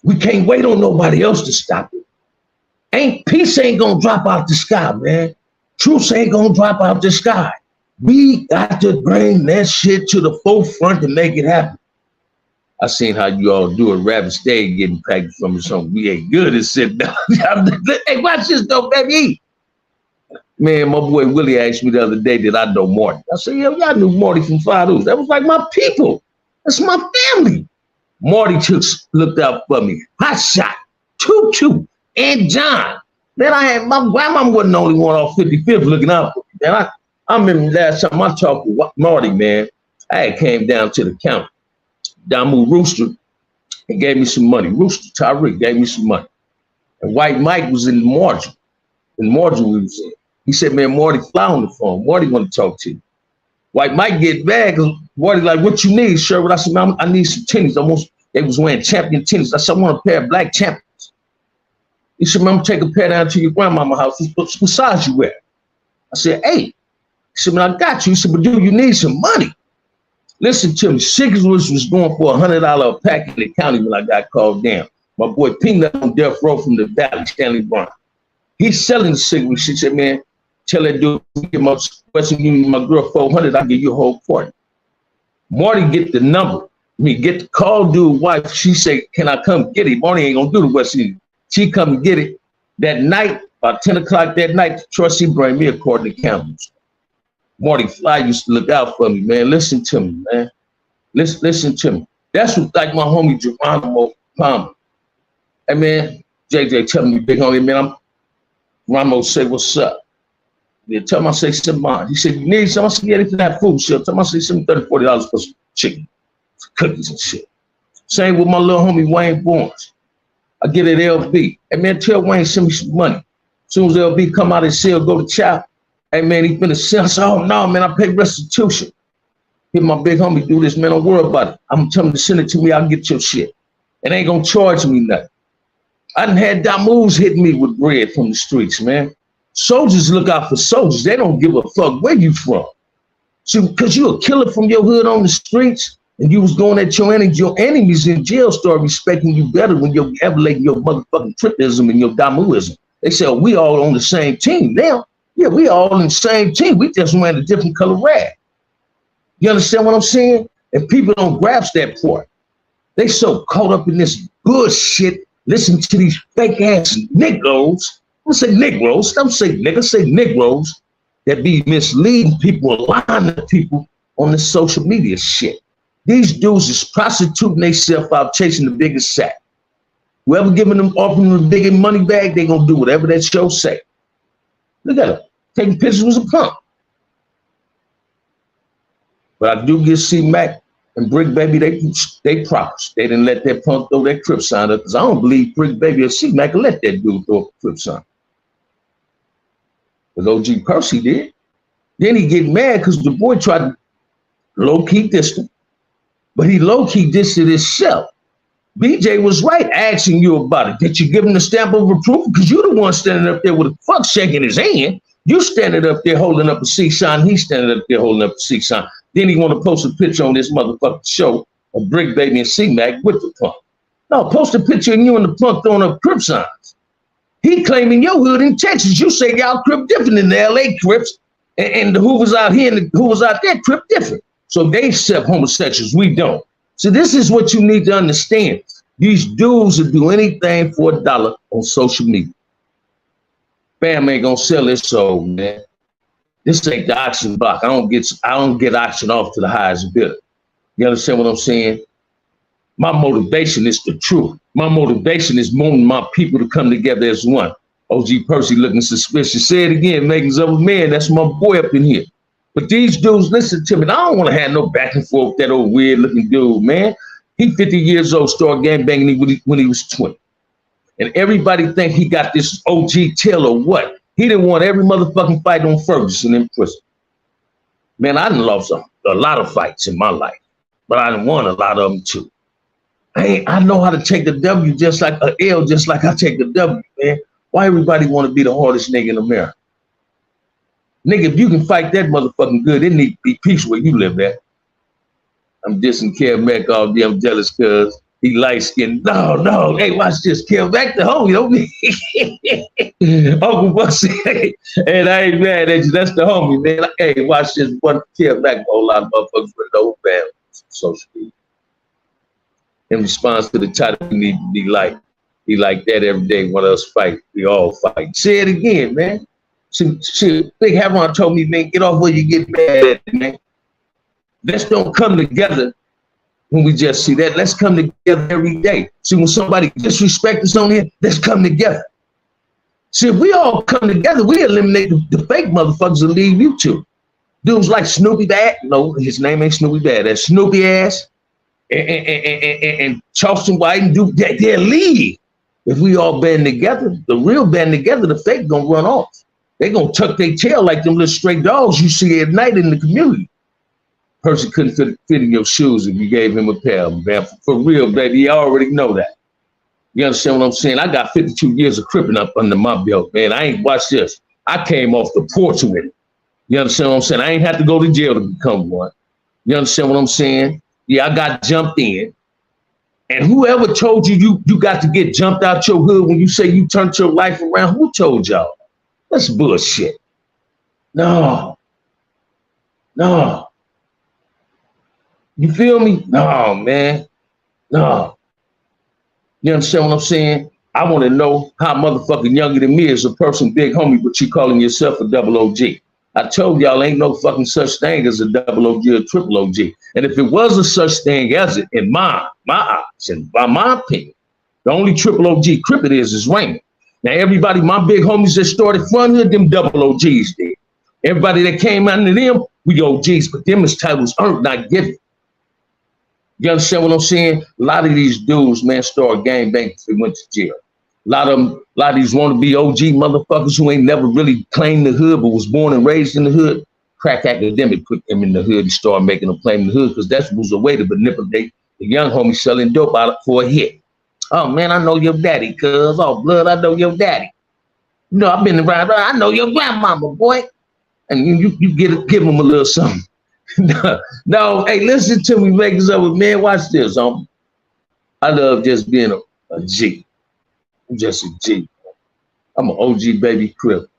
We can't wait on nobody else to stop it. Peace ain't gonna drop out the sky, man. Truth ain't gonna drop out the sky. We got to bring that shit to the forefront to make it happen. I seen how you all do it. Rabbit stay getting packaged from us home. We ain't good at sitting down. Hey, watch this though, baby. Man, my boy Willie asked me the other day, did I know Morty? I said, yo, y'all knew Morty from Fadoos. That was like my people. That's my family. Morty looked out for me. Hot Shot, Tutu, and John. Then I had my grandma wasn't the only one off 55th looking out for me. Then I remember last time I talked with Marty, man, I had came down to the county. Damu Rooster and gave me some money. Rooster Tyreek gave me some money. And White Mike was in the margin. In margin we was in. He said, man, Marty, fly on the phone. Marty want to talk to you. White Mike get back. Marty like, what you need, Sherwood? I said, man, I need some tennis. They was wearing champion tennis. I said, I want a pair of black champions. He said, man, I'm take a pair down to your grandmama's house. What size you wear? I said, 8. He said, man, I got you. He said, but dude, you need some money. Listen to me. Cigarettes was going for $100 a pack in the county when I got called down. My boy Peanut on death row from the Valley, Stanley Brown. He's selling the cigarettes. He said, man, tell that dude, give my Western Union, my girl $400, I'll give you a whole 40. Marty get the number. me get the call, dude, wife. She say, can I come get it? Marty ain't gonna do the West Indies. She come get it that night, about 10 o'clock that night. Trustee bring me a quart of Campbell's. Marty Fly used to look out for me, man. Listen to me, man. Listen to me. That's what, like my homie Geronimo Palmer. Hey, man, JJ tell me, big homie, man, I'm Ramo say, what's up? Yeah, tell him I say something. He said, you need something? I said, yeah, they can have food. So tell him I say something $30, $40 for some chicken, some cookies and shit. Same with my little homie Wayne Barnes. I get it LB. Hey, man, tell Wayne send me some money. As soon as LB come out of cell, go to chow. Hey, man, he finna sell. I said, oh, no, man, I pay restitution. Hit my big homie do this, man, don't worry about it. I'm telling him to send it to me, I'll get your shit. It ain't gonna charge me nothing. I done had Damoos hit me with bread from the streets, man. Soldiers look out for soldiers. They don't give a fuck where you from. So, because you a killer from your hood on the streets and you was going at your enemies in jail start respecting you better when you're evaluating your motherfucking trippism and your Damuism. They say, oh, we all on the same team now. Yeah, we all in the same team. We just wearing a different color rag. You understand what I'm saying? And people don't grasp that part. They so caught up in this bullshit. Listen to these fake ass Negroes. Don't say Negroes. Don't say niggas. Say Negroes that be misleading people, lying to people on the social media shit. These dudes is prostituting themselves out, chasing the biggest sack. Whoever giving them, offering them the biggest money bag, they gonna do whatever that show say. Look at them taking pictures with a pump. But I do get C-Mac and Brick Baby, they props. They didn't let that punk throw that Crip sign up because I don't believe Brick Baby or C-Mac will let that dude throw a Crip sign. But OG Percy did. Then he get mad because the boy tried to low-key diss him, but he low-key dissed it himself. BJ was right asking you about it. Did you give him the stamp of approval? Because you're the one standing up there with a fuck shaking his hand. You standing up there holding up a C sign. He's standing up there holding up a C sign. Then he want to post a picture on this motherfucking show of Brick Baby and C-Mac with the punk. No, post a picture of you and the punk throwing up Crip signs. He claiming your hood in Texas. You say y'all Crip different than the LA Crips, and the Hoovers out here and the Hoovers out there Crip different. So they accept homosexuals. We don't. So this is what you need to understand. These dudes will do anything for $1 on social media. Bam ain't gonna sell his soul, man. This ain't the auction block. I don't get auctioned off to the highest bidder. You understand what I'm saying? My motivation is the truth. My motivation is wanting my people to come together as one. OG Percy looking suspicious. Say it again, makings of a man. That's my boy up in here. But these dudes, listen to me. I don't want to have no back and forth with that old weird looking dude, man. He 50 years old, started gangbanging when he was 20. And everybody think he got this OG tail or what? He didn't want every motherfucking fight on Ferguson in prison. Man, I done lost a lot of fights in my life, but I done won a lot of them too. I know how to take the W just like an L, just like I take the W, man. Why everybody want to be the hardest nigga in America? Nigga, if you can fight that motherfucking good, it need to be peace where you live at. I'm dissing Kev Mack all day. I'm jealous because he light skinned. No. Hey, watch this. Kev Mack the homie, don't me? Uncle Buck said, and I ain't mad at you. That's the homie, man. Hey, watch this. One Kev Mack, a whole lot of motherfuckers with no bad social media. In response to the title, we need to be like, be like that every day. One of us fight. We all fight. Say it again, man. See, Big Havron told me, man, get off where you get mad at, man. Let's don't come together when we just see that. Let's come together every day. See, when somebody disrespects us on here, let's come together. See, if we all come together, we eliminate the fake motherfuckers and leave you two. Dudes like Snoopy Bad. No, his name ain't Snoopy Bad. That's Snoopy Ass and Charleston White and Duke. They'll leave. If we all band together, the real band together, the fake gonna run off. They gonna tuck their tail like them little stray dogs you see at night in the community. Person couldn't fit in your shoes if you gave him a pair, man. For real, baby, you already know that. You understand what I'm saying? I got 52 years of cripping up under my belt, man. I ain't watched this. I came off the porch with it. You understand what I'm saying? I ain't have to go to jail to become one. You understand what I'm saying? Yeah, I got jumped in. And whoever told you you got to get jumped out your hood when you say you turned your life around, who told y'all? That's bullshit. No. You feel me? No, man. No. You understand what I'm saying? I want to know how motherfucking younger than me is a person, big homie, but you calling yourself a double OG. I told y'all ain't no fucking such thing as a double OG or triple OG. And if it was a such thing as it, in my eyes, and by my opinion, the only triple OG crip it is Raymond. Now, everybody, my big homies that started front here, them double OGs did. Everybody that came under them, we OGs, but them is titles earned, not given. You understand what I'm saying? A lot of these dudes, man, started gangbanging because they went to jail. A lot of these wannabe OG motherfuckers who ain't never really claimed the hood but was born and raised in the hood. Crack academic put them in the hood and started making them claim the hood because that was a way to manipulate the young homie selling dope out for a hit. Oh man, I know your daddy, cuz. Oh blood, I know your daddy. You know, I've been around. I know your grandmama, boy. And you give them a little something. No, hey, listen to me, Vegas up with man. Watch this, I love just being a G. I'm just a G. I'm an OG baby crip.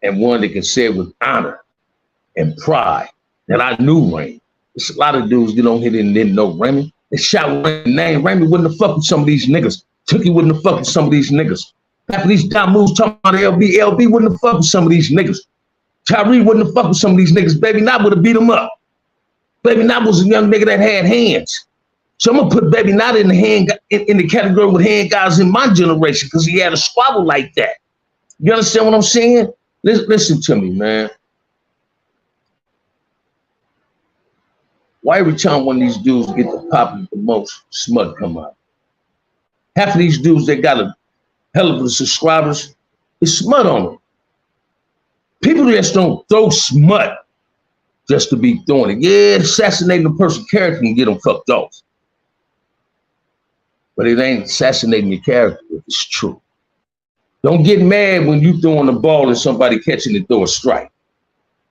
And one that can say it with honor and pride that I knew Raymond. There's a lot of dudes get on here and didn't know Raymond. They shot Raymond's name. Raymond wouldn't have fucked with some of these niggas. Tookie wouldn't have fucked with some of these niggas. After these dumb moves talking about LB wouldn't have fucked with some of these niggas. Tyree wouldn't have fucked with some of these niggas. Baby Knott would have beat him up. Baby Knott was a young nigga that had hands. So I'm gonna put Baby Knott in the category with hand guys in my generation because he had a squabble like that. You understand what I'm saying? Listen to me, man. Why every time one of these dudes get the pop, the most smut come out? Half of these dudes that got a hell of a subscribers, it's smut on them. People just don't throw smut just to be throwing it. Yeah, assassinating a person's character can get them fucked off. But it ain't assassinating your character if it's true. Don't get mad when you throwing the ball and somebody catching it throw a strike.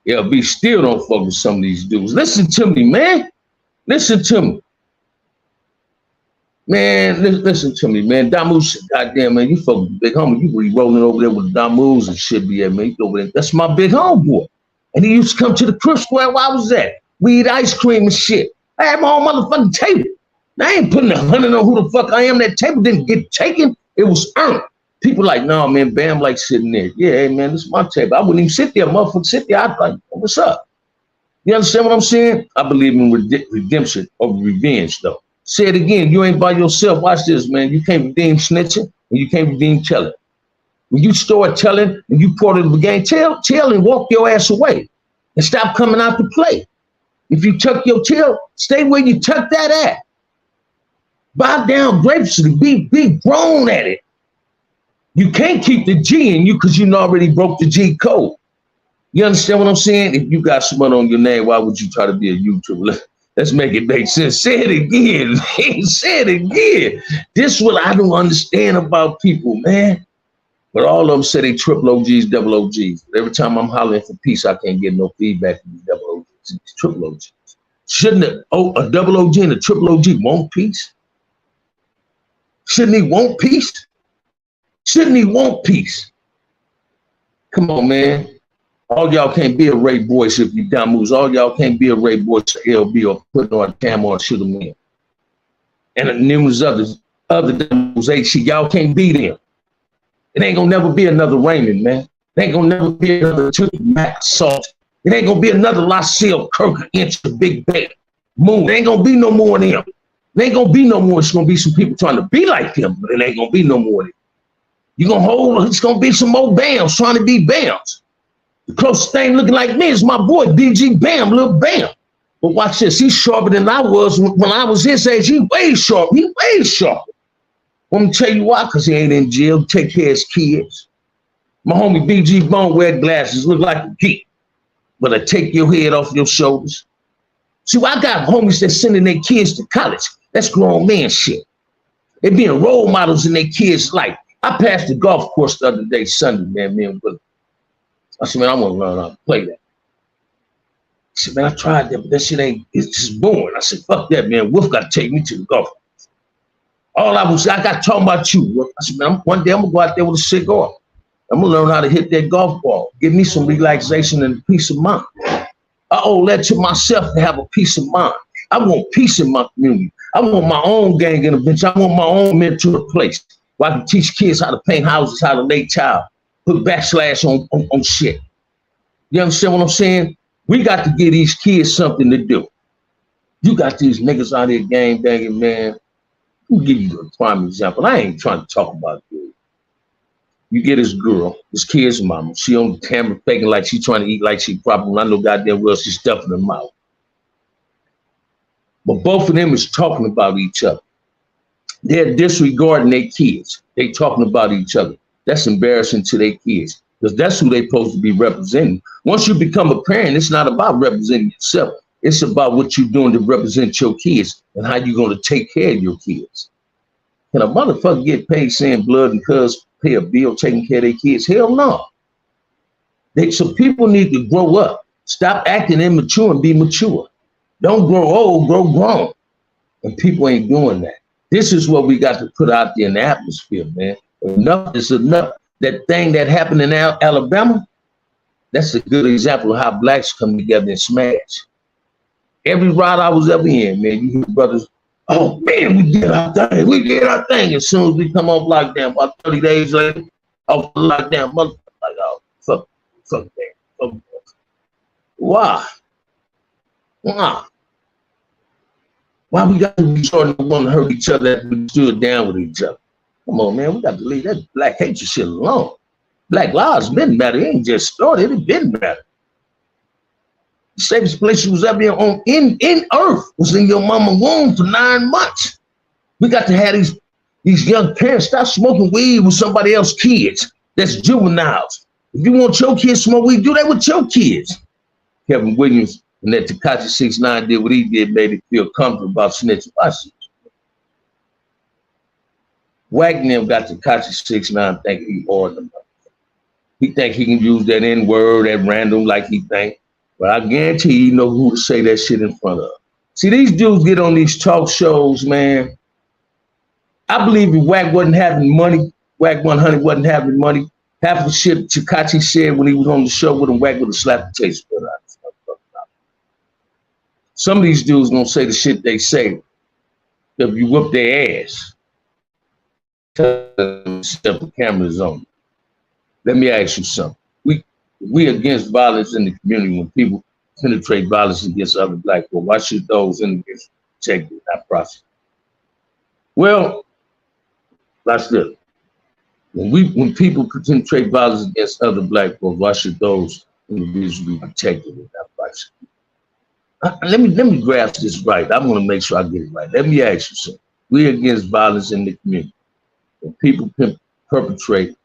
LB still don't fuck with some of these dudes. Listen to me, man. Listen to me. Man, listen to me, man. Damus, goddamn, man, you fuck with the big homie. You really rolling over there with Damus and shit, be at me. Over there. That's my big homeboy. And he used to come to the Crip Square where I was at. We eat ice cream and shit. I had my own motherfucking table. I ain't putting 100 on who the fuck I am. That table didn't get taken. It was earned. People like, no, man, Bam like sitting there. Yeah, hey, man, this is my table. I wouldn't even sit there, motherfucker, sit there. I'd like, what's up? You understand what I'm saying? I believe in redemption over revenge, though. Say it again. You ain't by yourself. Watch this, man. You can't redeem snitching and you can't redeem telling. When you start telling and you part of the game, tell and walk your ass away and stop coming out to play. If you tuck your tail, stay where you tuck that at. Bow down gracefully. Be grown at it. You can't keep the G in you because you already broke the G code. You understand what I'm saying? If you got smut on your name, why would you try to be a YouTuber? Let's make it make sense. Say it again. Say it again. This is what I don't understand about people, man. But all of them say they triple OGs, double OGs. But every time I'm hollering for peace, I can't get no feedback from these double OGs. It's triple OGs. Shouldn't a double OG and a triple OG want peace? Shouldn't he want peace? Shouldn't he want peace? Come on, man. All y'all can't be a Ray Boyce if you dumb moves. All y'all can't be a Ray Boyce or LB or put on a cam or shoot them in. And numerous other dumb moves. Hey, shit, y'all can't be them. It ain't gonna never be another Raymond, man. It ain't gonna never be another Tookie Mac Salt. It ain't gonna be another LaSalle Kirk Inch the Big Bang Moon. It ain't gonna be no more of them. It ain't gonna be no more. It's gonna be some people trying to be like them, but it ain't gonna be no more of them. You're gonna hold, it's gonna be some more Bams trying to be Bams. The closest thing looking like me is my boy, BG Bam, Lil Bam. But watch this, he's sharper than I was when I was his age. He way sharp, he way sharper. Let me tell you why, because he ain't in jail, take care of his kids. My homie BG Bone wear glasses, look like a geek, but I take your head off your shoulders. See, I got homies that sending their kids to college. That's grown man shit. They being role models in their kids' life. I passed the golf course the other day, Sunday, man, but I said, man, I want to learn how to play that. He said, man, I tried that, but that shit ain't, it's just boring. I said, fuck that, man. Wolf got to take me to the golf course. All I got talking about you, Wolf. I said, man, one day I'm going to go out there with a cigar. I'm going to learn how to hit that golf ball. Give me some relaxation and peace of mind. I owe that to myself to have a peace of mind. I want peace in my community. I want my own gang intervention. I want my own mentor place where I can teach kids how to paint houses, how to lay tile, put backslash on shit. You understand what I'm saying? We got to give these kids something to do. You got these niggas out here gang banging, man. Let me give you a prime example. I ain't trying to talk about this. You get this girl, this kid's mama. She on the camera faking like she trying to eat like she probably, I know goddamn well she's stuffing her mouth. But both of them is talking about each other. They're disregarding their kids. They talking about each other. That's embarrassing to their kids because that's who they supposed to be representing. Once you become a parent, it's not about representing yourself. It's about what you're doing to represent your kids and how you're going to take care of your kids. Can a motherfucker get paid saying blood and cuz pay a bill taking care of their kids? Hell no. So people need to grow up. Stop acting immature and be mature. Don't grow old, grow grown. And people ain't doing that. This is what we got to put out there in the atmosphere, man. Enough is enough. That thing that happened in Alabama, that's a good example of how blacks come together and smash. Every ride I was ever in, man, you hear brothers, oh man, we did our thing. We did our thing. As soon as we come off lockdown, about 30 days later, off lockdown, motherfucker, like, oh, fuck that. Why? Why we got to be starting to want to hurt each other as we stood down with each other? Come on, man, we got to leave that black hatred shit alone. Black lives been better. It ain't just started, it been better. The safest place you was ever in earth was in your mama's womb for 9 months. We got to have these young parents stop smoking weed with somebody else's kids. That's juveniles. If you want your kids to smoke weed, do that with your kids. Kevin Williams and that Tekashi 6ix9ine did what he did, made it feel comfortable about snitching. Wagner got Tekashi 6ix9ine thinking he ordered. He think he can use that N-word at random like he think. But I guarantee you know who to say that shit in front of. See, these dudes get on these talk shows, man. I believe if Wack wasn't having money, Wack 100 wasn't having money, half the shit Tekashi said when he was on the show with him, Wack would have slapped the taste bud out. Some of these dudes gonna say the shit they say if you whoop their ass. Tell them step the cameras on. Let me ask you something. We against violence in the community. When people penetrate violence against other black people, why should those individuals be protected, not prosecuted? Well, that's it. When people penetrate violence against other black people, why should those individuals be protected and not prosecuted? Let me grasp this right. I want to make sure I get it right. Let me ask you something. We against violence in the community. When people perpetrate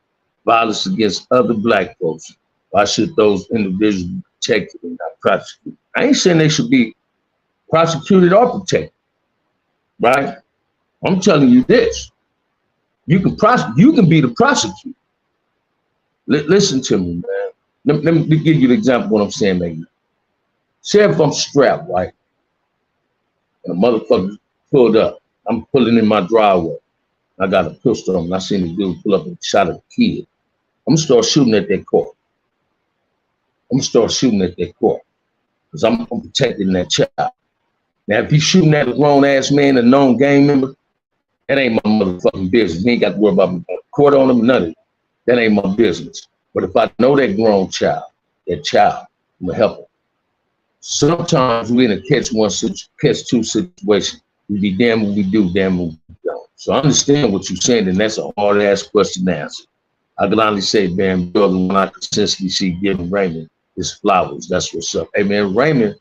violence against other black folks, why should those individuals be protected and not prosecuted? I ain't saying they should be prosecuted or protected, right? I'm telling you this. You can be the prosecutor. Listen to me, man. Let me give you an example of what I'm saying right now. Say if I'm strapped, right? And a motherfucker pulled up. I'm pulling in my driveway. I got a pistol on, and I seen the dude pull up and shot a kid. I'm gonna start shooting at that car. Because I'm protecting that child. Now, if he's shooting at a grown-ass man, a known gang member, that ain't my motherfucking business. He ain't got to worry about me going to court on him or none of it. That ain't my business. But if I know that grown child, I'm gonna help him. Sometimes we're in a catch-2 situation. We be damn what we do, damn what we don't. So I understand what you're saying, and that's a hard-ass question to answer. I can only say, man, brother, when I consistently see giving Raymond his flowers, that's what's up. Hey, man, Raymond,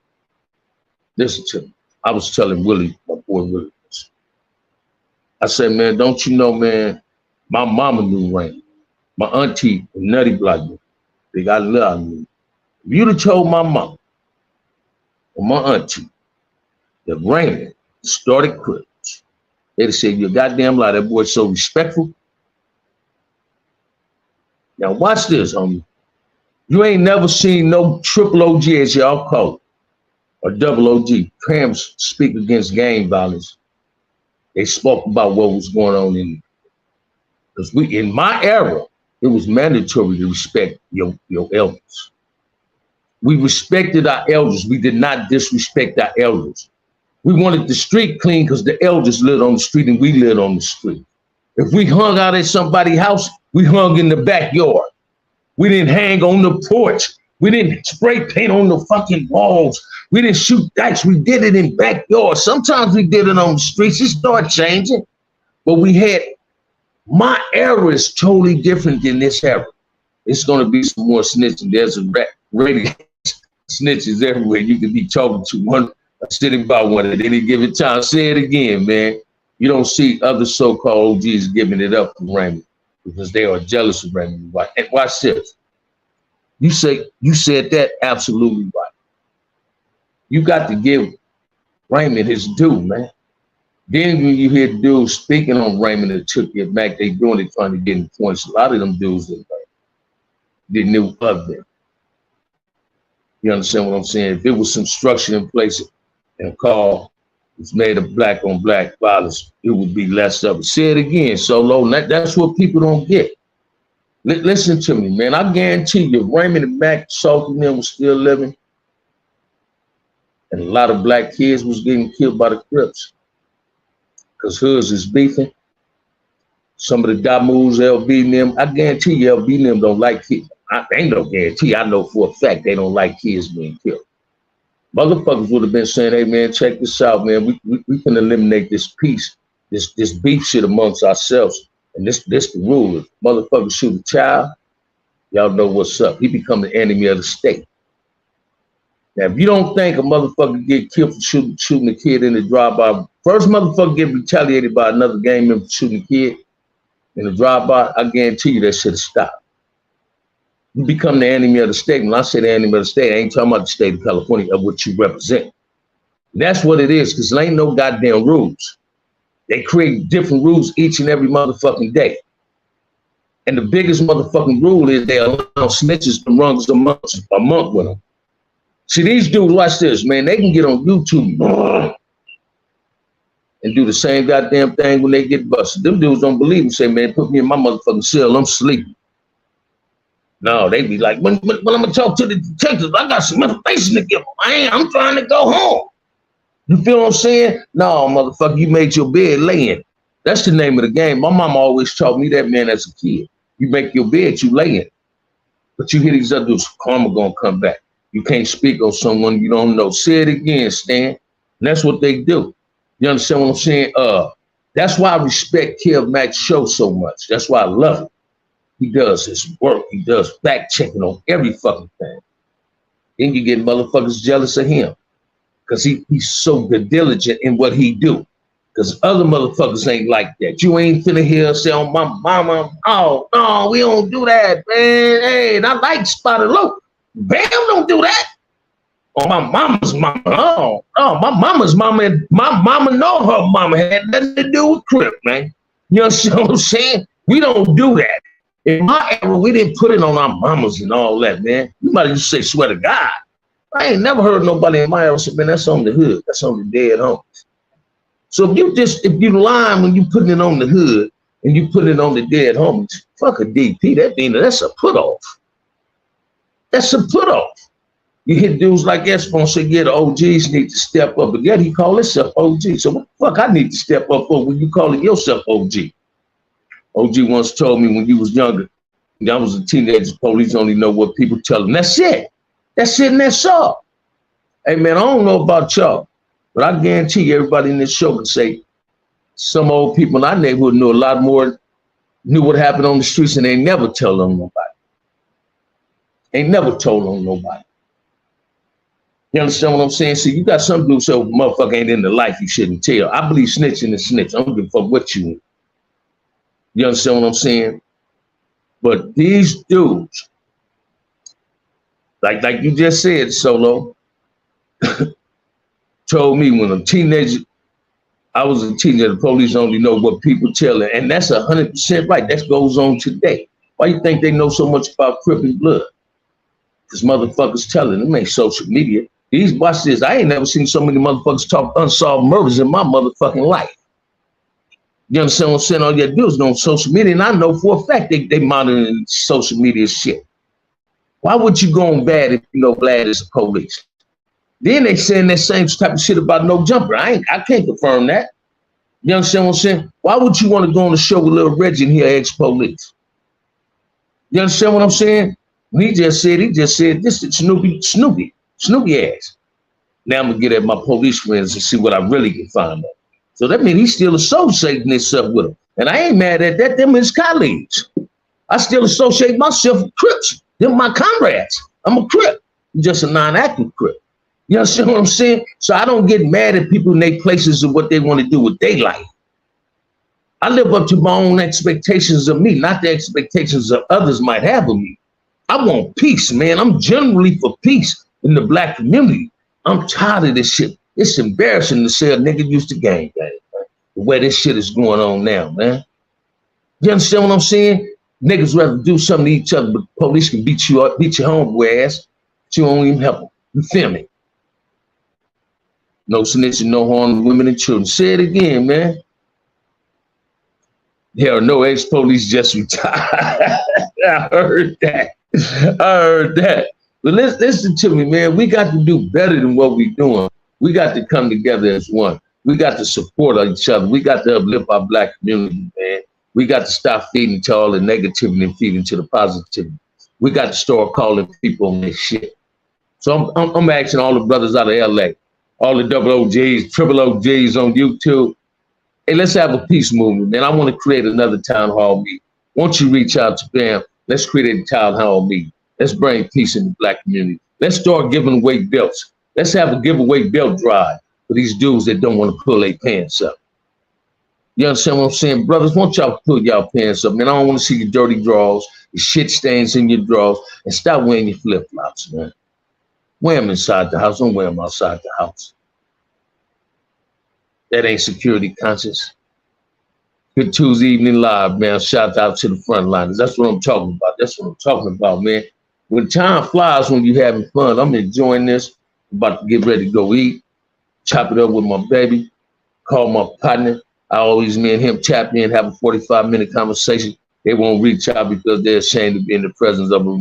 listen to me. I was telling Willie, my boy Willie, I said, man, don't you know, man, my mama knew Raymond. My auntie, Nutty Block, they got love me. If you'd have told my mama or my auntie that Raymond started criminals, they'd have said, you're a goddamn lie. That boy's so respectful. Now watch this, homie. You ain't never seen no triple OG, as y'all call it, or double OG. Parents speak against gang violence. They spoke about what was going on because in my era, it was mandatory to respect your elders. We respected our elders. We did not disrespect our elders. We wanted the street clean because the elders lived on the street and we lived on the street. If we hung out at somebody's house, we hung in the backyard. We didn't hang on the porch. We didn't spray paint on the fucking walls. We didn't shoot dice. We did it in backyards. Sometimes we did it on the streets. It started changing. But my era is totally different than this era. It's going to be some more snitching. There's a radio snitches everywhere. You can be talking to one, sitting by one at any given time. Say it again, man. You don't see other so-called OGs giving it up for Raymond because they are jealous of Raymond. And watch this. You said that absolutely right. You got to give Raymond his due, man. Then when you hear dudes speaking on Raymond that took it back, they doing it trying to get in points. A lot of them dudes they knew of them. You understand what I'm saying? If there was some structure in place and a call was made of black on black violence, it would be less of it. Say it again, Solo. That's what people don't get. Listen to me, man. I guarantee you, Raymond and Mac Salty and them was still living, and a lot of black kids was getting killed by the Crips because hoods is beefing. Some of the Damus, LB and them, I guarantee you, LB and them don't like kids. I ain't no guarantee. I know for a fact they don't like kids being killed. Motherfuckers would have been saying, "Hey man, check this out, man. We can eliminate this peace, this beef shit amongst ourselves." And this the rule. If motherfuckers shoot a child, y'all know what's up. He become the enemy of the state. Now, if you don't think a motherfucker get killed for shooting a kid in the drive-by, first motherfucker get retaliated by another gang member for shooting a kid in the drive-by, I guarantee you that shit will stop. You become the enemy of the state. When I say the enemy of the state, I ain't talking about the state of California, of what you represent. That's what it is, because there ain't no goddamn rules. They create different rules each and every motherfucking day. And the biggest motherfucking rule is they allow snitches to run a month with them. See, these dudes, watch this, man. They can get on YouTube and do the same goddamn thing when they get busted. Them dudes don't believe and say, man, put me in my motherfucking cell. I'm sleeping. No, they be like, when I'm going to talk to the detectives, I got some information to give them. I'm trying to go home. You feel what I'm saying? No, motherfucker, you made your bed laying. That's the name of the game. My mama always taught me that, man, as a kid. You make your bed, you lay in. But you hear these other dudes, karma gonna come back. You can't speak on someone you don't know. Say it again, Stan. And that's what they do. You understand what I'm saying? That's why I respect Kev Mack's show so much. That's why I love it. He does his work. He does fact checking on every fucking thing. Then you get motherfuckers jealous of him. Because he's so diligent in what he do. Because other motherfuckers ain't like that. You ain't finna hear say on my mama, oh, no, we don't do that, man. Hey, and I like Spotted Low. Bam, don't do that. Oh, my mama's mama. Oh, my mama's mama. My mama know her mama had nothing to do with Crip, man. You understand what I'm saying? We don't do that. In my era, we didn't put it on our mamas and all that, man. You might just say, swear to God. I ain't never heard nobody in my era say, man, that's on the hood. That's on the dead homies. So if you lying when you putting it on the hood and you put it on the dead homies, fuck a DP. That's a put off. That's a put off. You hit dudes like Espo say, yeah, the OGs need to step up. But yet he call himself OG. So what the fuck I need to step up for when you calling yourself OG? OG once told me when you was younger, when I was a teenager, police only know what people tell them. That's it. That's it and that's all. Hey, man, I don't know about y'all, but I guarantee you everybody in this show can say some old people in our neighborhood knew a lot more, knew what happened on the streets, and they never tell on nobody. Ain't never told on nobody. You understand what I'm saying? See, you got some dudes so motherfucker ain't in the life you shouldn't tell. I believe snitching is snitch. I don't give a fuck what you want. You understand what I'm saying? But these dudes, like you just said, Solo, told me when I was a teenager, the police only know what people tell it. And that's 100% right. That goes on today. Why you think they know so much about Crip and Blood? Because motherfuckers telling them ain't social media. Watch this. I ain't never seen so many motherfuckers talk unsolved murders in my motherfucking life. You understand what I'm saying? All you gotta do is go on social media. And I know for a fact they monitoring social media shit. Why would you go on bad if you know Vlad is the police? Then they saying that same type of shit about No Jumper. I can't confirm that. You understand what I'm saying? Why would you want to go on the show with Lil Reggie and hear ex-police? You understand what I'm saying? He just said this is Snoopy ass. Now I'm gonna get at my police friends and see what I really can find out. So that means he's still associating himself with them. And I ain't mad at that. Them his colleagues. I still associate myself with Crips. Them my comrades. I'm a Crip. I'm just a non-active Crip. You understand what I'm saying? So I don't get mad at people in their places of what they want to do with their life. I live up to my own expectations of me, not the expectations that others might have of me. I want peace, man. I'm generally for peace in the black community. I'm tired of this shit. It's embarrassing to say a nigga used to gang bang, man. The way this shit is going on now, man. You understand what I'm saying? Niggas rather do something to each other, but police can beat you up, beat your homeboy ass, but you won't even help them. You feel me? No snitching, no harm to women and children. Say it again, man. There are no ex-police just retired. I heard that. But listen to me, man. We got to do better than what we're doing. We got to come together as one. We got to support each other. We got to uplift our black community, man. We got to stop feeding to all the negativity and feeding to the positivity. We got to start calling people on this shit. So I'm asking all the brothers out of LA, all the double OGs, triple OGs on YouTube. Hey, let's have a peace movement, man. I want to create another town hall meeting. Won't you reach out to Bam? Let's create a town hall meeting. Let's bring peace in the black community. Let's start giving away belts. Let's have a giveaway belt drive for these dudes that don't want to pull their pants up. You understand what I'm saying? Brothers, won't y'all pull y'all pants up, man? I don't want to see your dirty drawers, your shit stains in your drawers, and stop wearing your flip-flops, man. Wear them inside the house. Don't wear them outside the house. That ain't security conscious. Good Tuesday evening live, man. Shout out to the frontliners. That's what I'm talking about. That's what I'm talking about, man. When time flies, when you're having fun, I'm enjoying this. I'm about to get ready to go eat, chop it up with my baby, call my partner. I always, me and him tap in, have a 45-minute conversation. They won't reach out because they're ashamed to be in the presence of the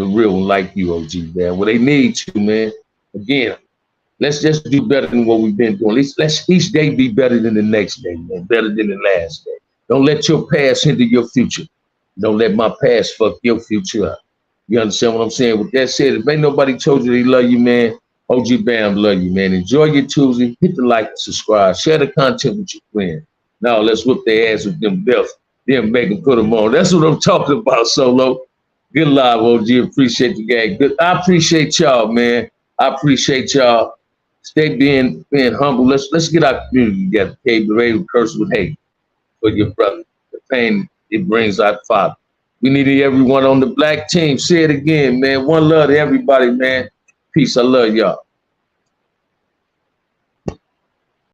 real one like you, OG, man. Well, they need you, man. Again, let's just do better than what we've been doing. Let's each day be better than the next day, man. Better than the last day. Don't let your past hinder your future. Don't let my past fuck your future up. You understand what I'm saying? With that said, if ain't nobody told you they love you, man, OG Bam love you, man. Enjoy your Tuesday. Hit the like and subscribe. Share the content with your friends. Now let's whip their ass with them belts. Then make them put them on. That's what I'm talking about, Solo. Good live, OG. Appreciate the gang. Good. I appreciate y'all, man. I appreciate y'all. Stay being humble. Let's get our community together. Okay, be ready to curse with hate for your brother. The pain it brings our father. We need everyone on the black team. Say it again, man. One love to everybody, man. Peace. I love y'all.